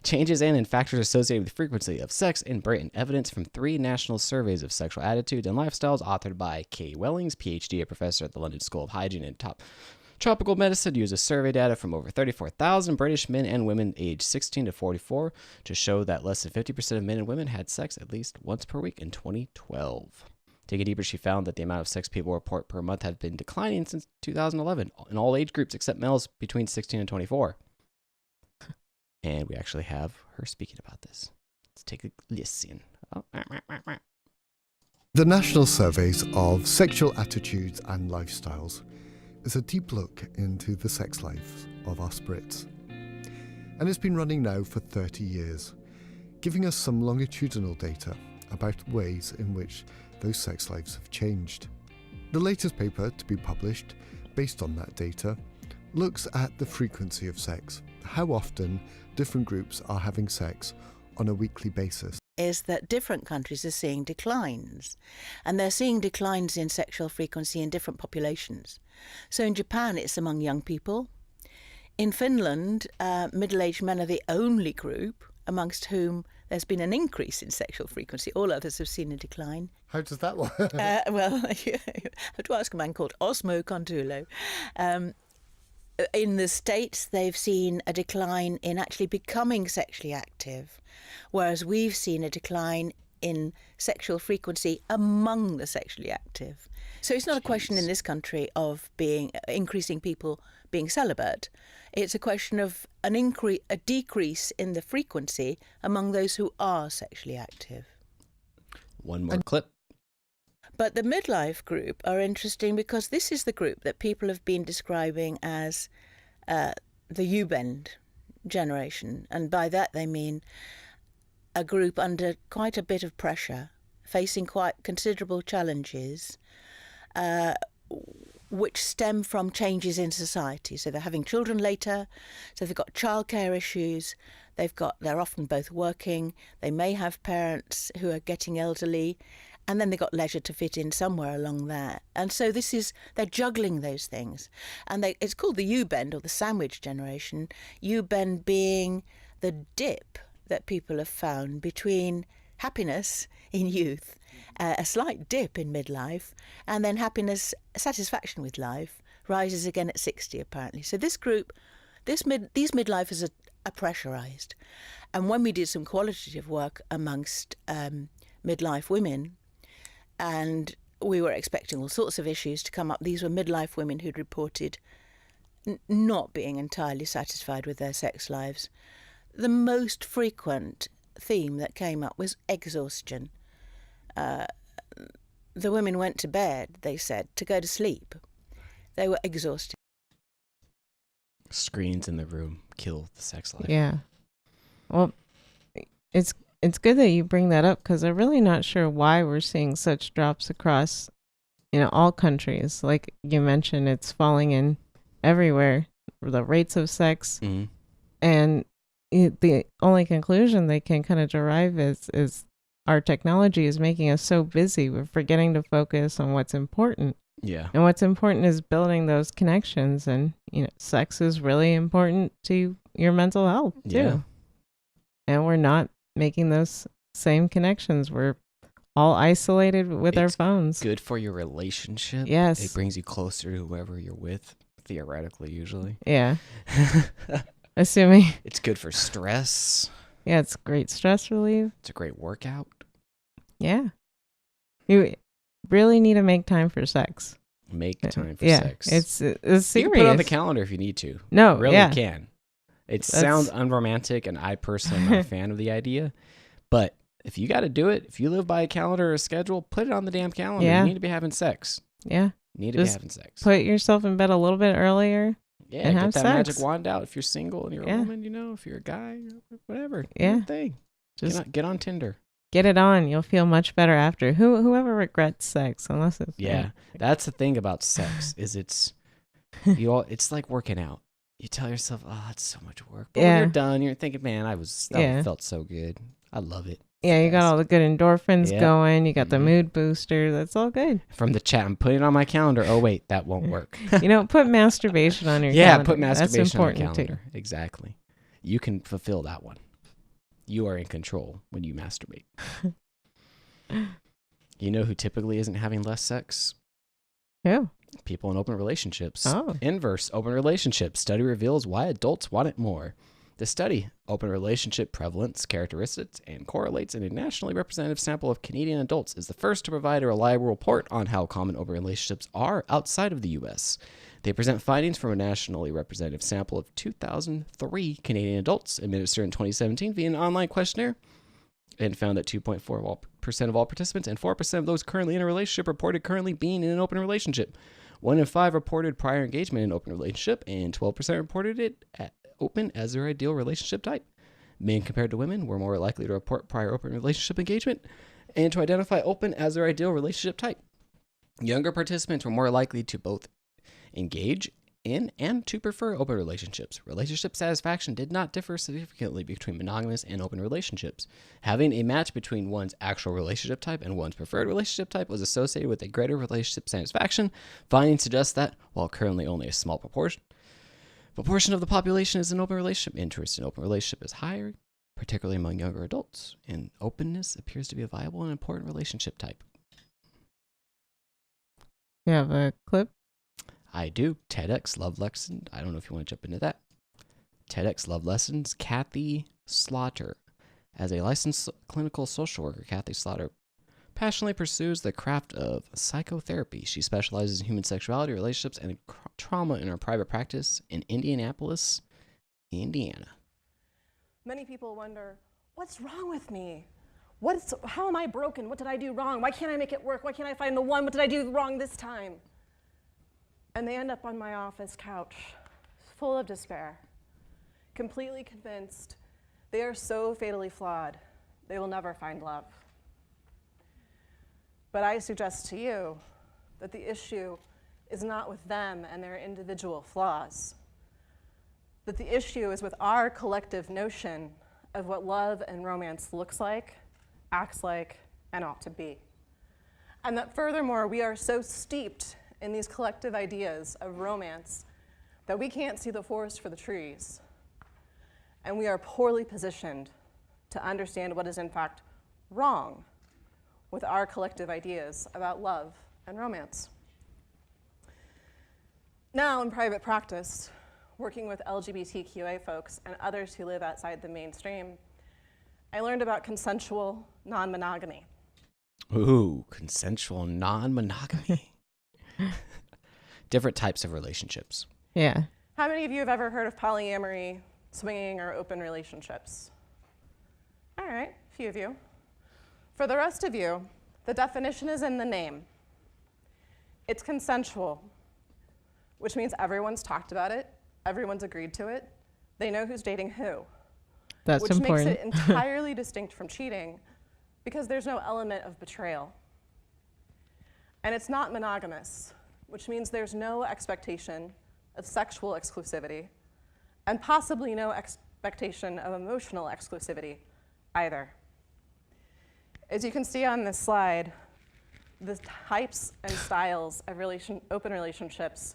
Changes in and factors associated with the frequency of sex in Britain. Evidence from 3 national surveys of sexual attitudes and lifestyles authored by Kay Wellings, PhD, a professor at the London School of Hygiene and Tropical Medicine, uses survey data from over 34,000 British men and women aged 16 to 44 to show that less than 50% of men and women had sex at least once per week in 2012. Digging deeper, she found that the amount of sex people report per month have been declining since 2011 in all age groups except males between 16 and 24. And we actually have her speaking about this. Let's take a listen. The National Surveys of Sexual Attitudes and Lifestyles is a deep look into the sex lives of us Brits. And it's been running now for 30 years, giving us some longitudinal data about ways in which those sex lives have changed. The latest paper to be published, based on that data, looks at the frequency of sex, how often different groups are having sex on a weekly basis. Is that different countries are seeing declines, and they're seeing declines in sexual frequency in different populations. So in Japan, it's among young people. In Finland, middle-aged men are the only group amongst whom there's been an increase in sexual frequency. All others have seen a decline. How does that work? Well, you have to ask a man called Osmo Contulo. In the States, they've seen a decline in actually becoming sexually active, whereas we've seen a decline in sexual frequency among the sexually active. So it's not a question in this country of increasing people being celibate. It's a question of a decrease in the frequency among those who are sexually active. One more clip. But the midlife group are interesting because this is the group that people have been describing as the U-bend generation. And by that they mean a group under quite a bit of pressure, facing quite considerable challenges, which stem from changes in society. So they're having children later, so they've got childcare issues, they're often both working, they may have parents who are getting elderly, and then they've got leisure to fit in somewhere along there. And so they're juggling those things. And it's called the U-bend, or the sandwich generation, U-bend being the dip that people have found between happiness in youth, a slight dip in midlife, and then happiness, satisfaction with life, rises again at 60 apparently. So this group, these midlifers are pressurised. And when we did some qualitative work amongst midlife women, and we were expecting all sorts of issues to come up, these were midlife women who'd reported not being entirely satisfied with their sex lives. The most frequent theme that came up was exhaustion. The women went to bed, they said, to go to sleep. They were exhausted. Screens in the room kill the sex life. Yeah. Well, it's good that you bring that up because I'm really not sure why we're seeing such drops across, all countries. Like you mentioned, it's falling in everywhere. The rates of sex, and the only conclusion they can kind of derive is our technology is making us so busy we're forgetting to focus on what's important. Yeah. And what's important is building those connections, and sex is really important to your mental health too. Yeah. And we're not making those same connections. We're all isolated with our phones. Good for your relationship. Yes. It brings you closer to whoever you're with, theoretically, usually. Yeah. Assuming. It's good for stress. Yeah, it's great stress relief. It's a great workout. Yeah. You really need to make time for sex. Make time for Yeah, sex. it's serious. You can put it on the calendar if you need to. No, really yeah. can. It sounds unromantic, and I personally am not a fan of the idea. But if you got to do it, if you live by a calendar or a schedule, put it on the damn calendar. Yeah. You need to be having sex. Yeah. You need to Just be having sex. Put yourself in bed a little bit earlier. Yeah, and get have that sex. magic wand out if you're single and you're a woman, if you're a guy, whatever. Yeah. Do your thing. Just get on Tinder. Get it on. You'll feel much better after. Whoever regrets sex, unless it's That's the thing about sex is it's like working out. You tell yourself, "Oh, it's so much work." But when you're done, you're thinking, "Man, that felt so good. I love it." Yeah, you got all the good endorphins Yep. going. You got the mood booster. That's all good. From the chat, I'm putting it on my calendar. Oh wait, that won't work. Put masturbation on your calendar. Yeah, put masturbation That's important on the calendar. Exactly. You can fulfill that one. You are in control when you masturbate. You know who typically isn't having less sex? Who? People in open relationships. Oh. Inverse open relationships. Study reveals why adults want it more. The study, Open Relationship Prevalence, Characteristics, and Correlates in a nationally representative sample of Canadian adults, is the first to provide a reliable report on how common open relationships are outside of the U.S. They present findings from a nationally representative sample of 2,003 Canadian adults administered in 2017 via an online questionnaire, and found that 2.4% of all participants and 4% of those currently in a relationship reported currently being in an open relationship. 1 in 5 reported prior engagement in an open relationship, and 12% reported it open as their ideal relationship type. Men compared to women were more likely to report prior open relationship engagement and to identify open as their ideal relationship type. Younger participants were more likely to both engage in and to prefer open relationships. Relationship satisfaction did not differ significantly between monogamous and open relationships. Having a match between one's actual relationship type and one's preferred relationship type was associated with a greater relationship satisfaction. Findings suggest that, while currently only a small proportion of the population is in open relationship, interest in open relationship is higher, particularly among younger adults, and openness appears to be a viable and important relationship type. You have a clip? I do. TEDx Love Lesson. I don't know if you want to jump into that. TEDx Love Lessons. Kathy Slaughter. As a licensed clinical social worker, Kathy Slaughter passionately pursues the craft of psychotherapy. She specializes in human sexuality, relationships, and trauma in her private practice in Indianapolis, Indiana. Many people wonder, what's wrong with me? How am I broken? What did I do wrong? Why can't I make it work? Why can't I find the one? What did I do wrong this time? And they end up on my office couch, full of despair, completely convinced they are so fatally flawed, they will never find love. But I suggest to you that the issue is not with them and their individual flaws, that the issue is with our collective notion of what love and romance looks like, acts like, and ought to be. And that furthermore, we are so steeped in these collective ideas of romance that we can't see the forest for the trees. And we are poorly positioned to understand what is in fact wrong with our collective ideas about love and romance. Now in private practice, working with LGBTQA folks and others who live outside the mainstream, I learned about consensual non-monogamy. Ooh, consensual non-monogamy. Different types of relationships. Yeah. How many of you have ever heard of polyamory, swinging, or open relationships? All right, a few of you. For the rest of you, the definition is in the name. It's consensual, which means everyone's talked about it, everyone's agreed to it, they know who's dating who. That's which important. makes it entirely distinct from cheating because there's no element of betrayal. And it's not monogamous, which means there's no expectation of sexual exclusivity and possibly no expectation of emotional exclusivity either. As you can see on this slide, the types and styles of open relationships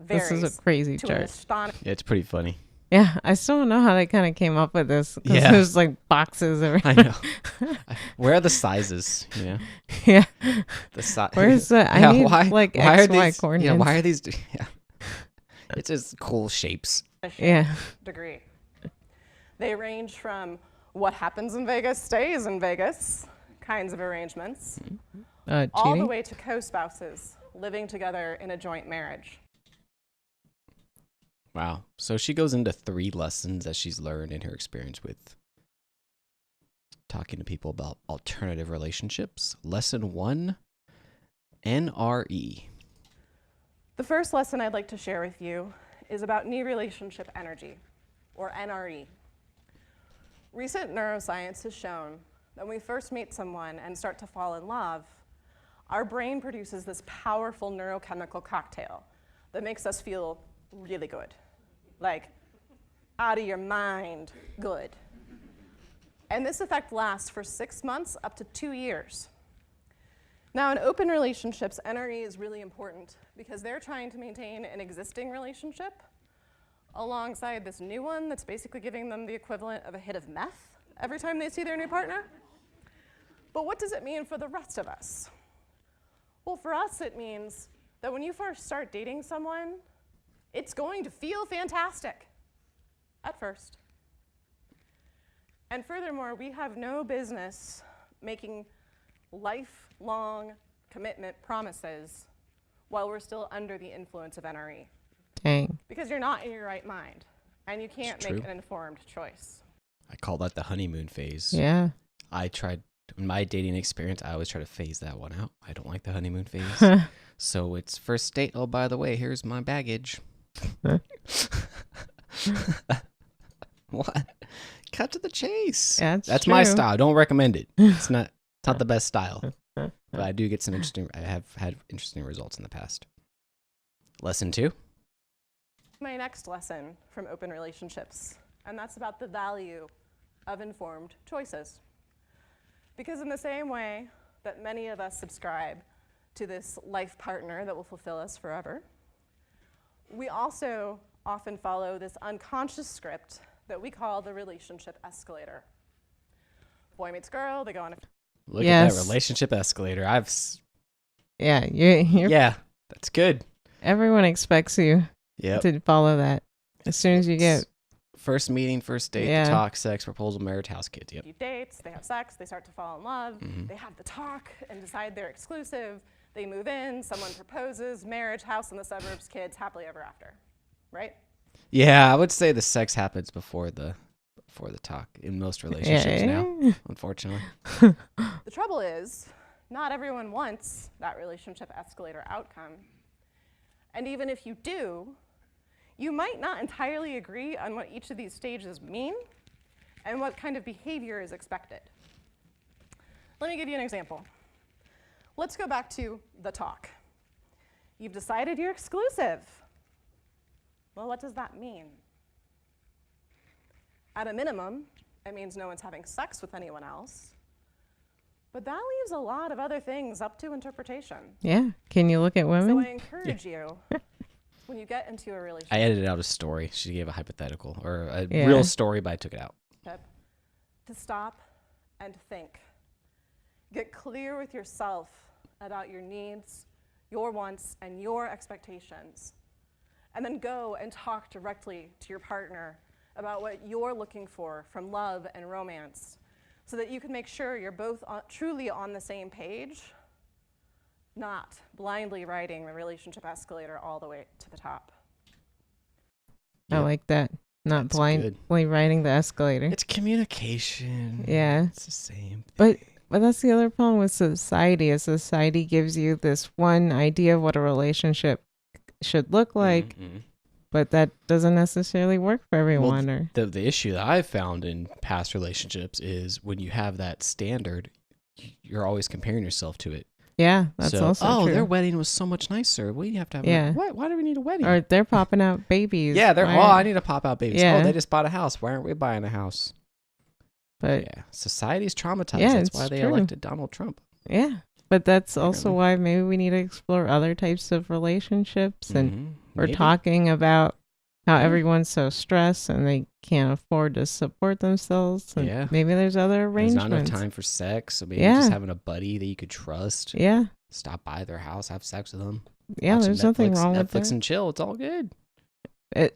varies. This is a crazy to chart. an astonishing. Yeah, it's pretty funny. Yeah, I still don't know how they kind of came up with this. 'Cause Yeah. there's like boxes everywhere. I know. Where are the sizes? You know. Yeah. The size. Where's the? I need like why are XY these, coordinates. Yeah. Why are these? Yeah. It's just cool shapes. Yeah. Degree. They range from what happens in Vegas stays in Vegas kinds of arrangements, all the Cheating? way to co-spouses living together in a joint marriage. Wow. So she goes into 3 lessons that she's learned in her experience with talking to people about alternative relationships. Lesson 1, NRE. The first lesson I'd like to share with you is about new relationship energy, or NRE. Recent neuroscience has shown that when we first meet someone and start to fall in love, our brain produces this powerful neurochemical cocktail that makes us feel really good. Like, out of your mind good. And this effect lasts for 6 months up to 2 years. Now, in open relationships, NRE is really important because they're trying to maintain an existing relationship alongside this new one that's basically giving them the equivalent of a hit of meth every time they see their new partner. But what does it mean for the rest of us? Well, for us, it means that when you first start dating someone, it's going to feel fantastic at first. And furthermore, we have no business making lifelong commitment promises while we're still under the influence of NRE. Dang. Because you're not in your right mind, and you can't It's make true. an informed choice. I call that the honeymoon phase. Yeah. I tried, in my dating experience, I always try to phase that one out. I don't like the honeymoon phase. So it's first date. Oh, by the way, here's my baggage. What? Cut to the chase. Yeah, That's my true. style. Don't recommend it. It's not the best style. But I do get some interesting, I have had interesting results in the past. Lesson 2. My next lesson from open relationships, and that's about the value of informed choices. Because in the same way that many of us subscribe to this life partner that will fulfill us forever, we also often follow this unconscious script that we call the relationship escalator. Boy meets girl, they go on a... Look at that relationship escalator. Yeah, you're yeah, that's good. Everyone expects you Yep. to follow that. As soon as you get First meeting, first date, Yeah. talk, sex, proposal, marriage, house, kids. Yep. few dates, they have sex, they start to fall in love, Mhm. they have the talk and decide they're exclusive, they move in, someone proposes, marriage, house in the suburbs, kids, happily ever after, right? Yeah, I would say the sex happens before the talk in most relationships now, unfortunately. The trouble is, not everyone wants that relationship escalator outcome. And even if you do, you might not entirely agree on what each of these stages mean and what kind of behavior is expected. Let me give you an example. Let's go back to the talk. You've decided you're exclusive. Well, what does that mean? At a minimum, it means no one's having sex with anyone else. But that leaves a lot of other things up to interpretation. Yeah. Can you look at So women? I encourage you, when you get into a relationship, I edited out a story. She gave a hypothetical or a Yeah. real story, but I took it out. to stop and think. Get clear with yourself about your needs, your wants, and your expectations. And then go and talk directly to your partner about what you're looking for from love and romance so that you can make sure you're both truly on the same page, not blindly riding the relationship escalator all the way to the top. I like that. Not That's blindly riding the escalator. It's communication. Yeah. It's the same. But that's the other problem with society. Is society gives you this one idea of what a relationship should look like, Mhm. but that doesn't necessarily work for everyone. Well, the issue that I've found in past relationships is when you have that standard, you're always comparing yourself to it. Yeah, that's also true. Their wedding was so much nicer. We have to have why do we need a wedding? Or they're popping out babies. Yeah, I need to pop out babies. Yeah. Oh, they just bought a house. Why aren't we buying a house? But yeah, society's traumatized. Yeah, That's it's why they true. elected Donald Trump. Yeah, but that's also why maybe we need to explore other types of relationships, and we're Maybe. talking about how everyone's so stressed and they can't afford to support themselves. And Yeah. maybe there's other There's arrangements. not enough time for sex. So maybe Yeah. just having a buddy that you could trust. Yeah. Stop by their house, have sex with them. Yeah, watch there's some nothing Netflix, wrong with Netflix that. and chill. It's all good.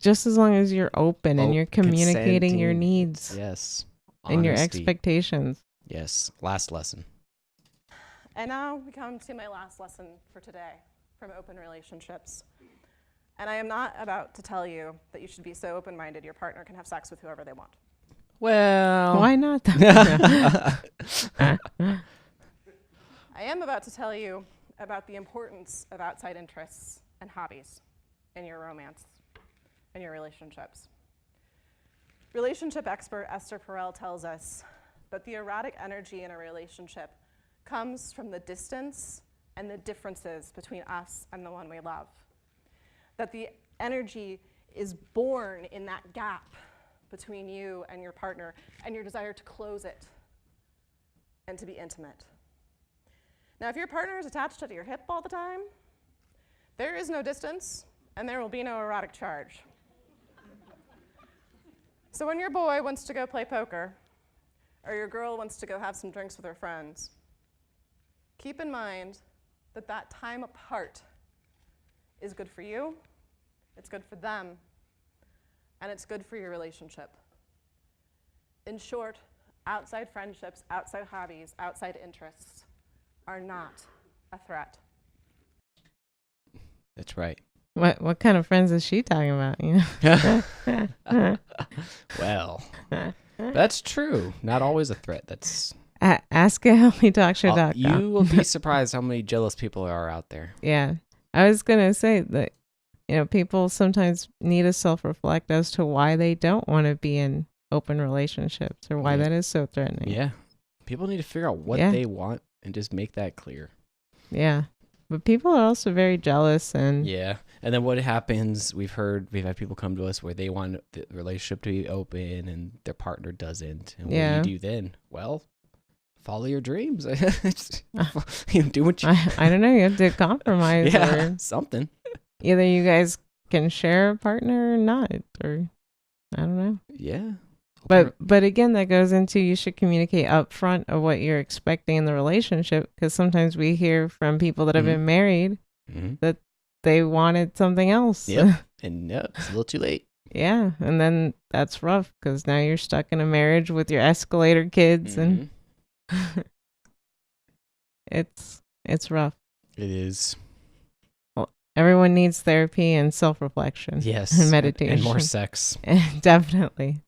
Just as long as you're open and you're communicating your Consenting. needs. Yes. And your Honesty. expectations. Yes. Last lesson. And now we come to my last lesson for today from open relationships. And I am not about to tell you that you should be so open-minded your partner can have sex with whoever they want. Well. Why not? I am about to tell you about the importance of outside interests and hobbies in your romance, in your relationships. Relationship expert Esther Perel tells us that the erotic energy in a relationship comes from the distance and the differences between us and the one we love. That the energy is born in that gap between you and your partner and your desire to close it and to be intimate. Now, if your partner is attached to your hip all the time, there is no distance and there will be no erotic charge. So when your boy wants to go play poker or your girl wants to go have some drinks with her friends, keep in mind that that time apart is good for you, it's good for them, and it's good for your relationship. In short, outside friendships, outside hobbies, outside interests are not a threat. That's right. What kind of friends is she talking about? You know? Well, that's true. Not always a threat. That's ask at healthytalkshow.com. You will be surprised how many jealous people are out there. Yeah. I was going to say that, people sometimes need to self-reflect as to why they don't want to be in open relationships or why that is so threatening. Yeah. People need to figure out what they want and just make that clear. Yeah. But people are also very jealous and yeah. And then what happens, we've had people come to us where they want the relationship to be open and their partner doesn't. And what do you do then? Well, follow your dreams. Do what you I don't know, you have to compromise or something. Either you guys can share a partner or not, or I don't know. Yeah. But again, that goes into you should communicate up front of what you're expecting in the relationship, because sometimes we hear from people that have been married that they wanted something else. Yep. And it's a little too late. Yeah. And then that's rough because now you're stuck in a marriage with your escalator kids and it's rough. It is. Well, everyone needs therapy and self-reflection. Yes. And meditation. And more sex. Definitely.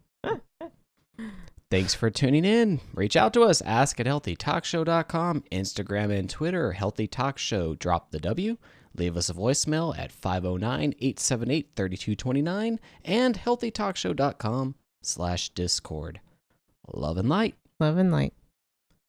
Thanks for tuning in. Reach out to us. Ask at healthytalkshow.com, Instagram and Twitter, Healthy Talk Show. Drop the W. Leave us a voicemail at 509-878-3229 and healthytalkshow.com/Discord. Love and light. Love and light.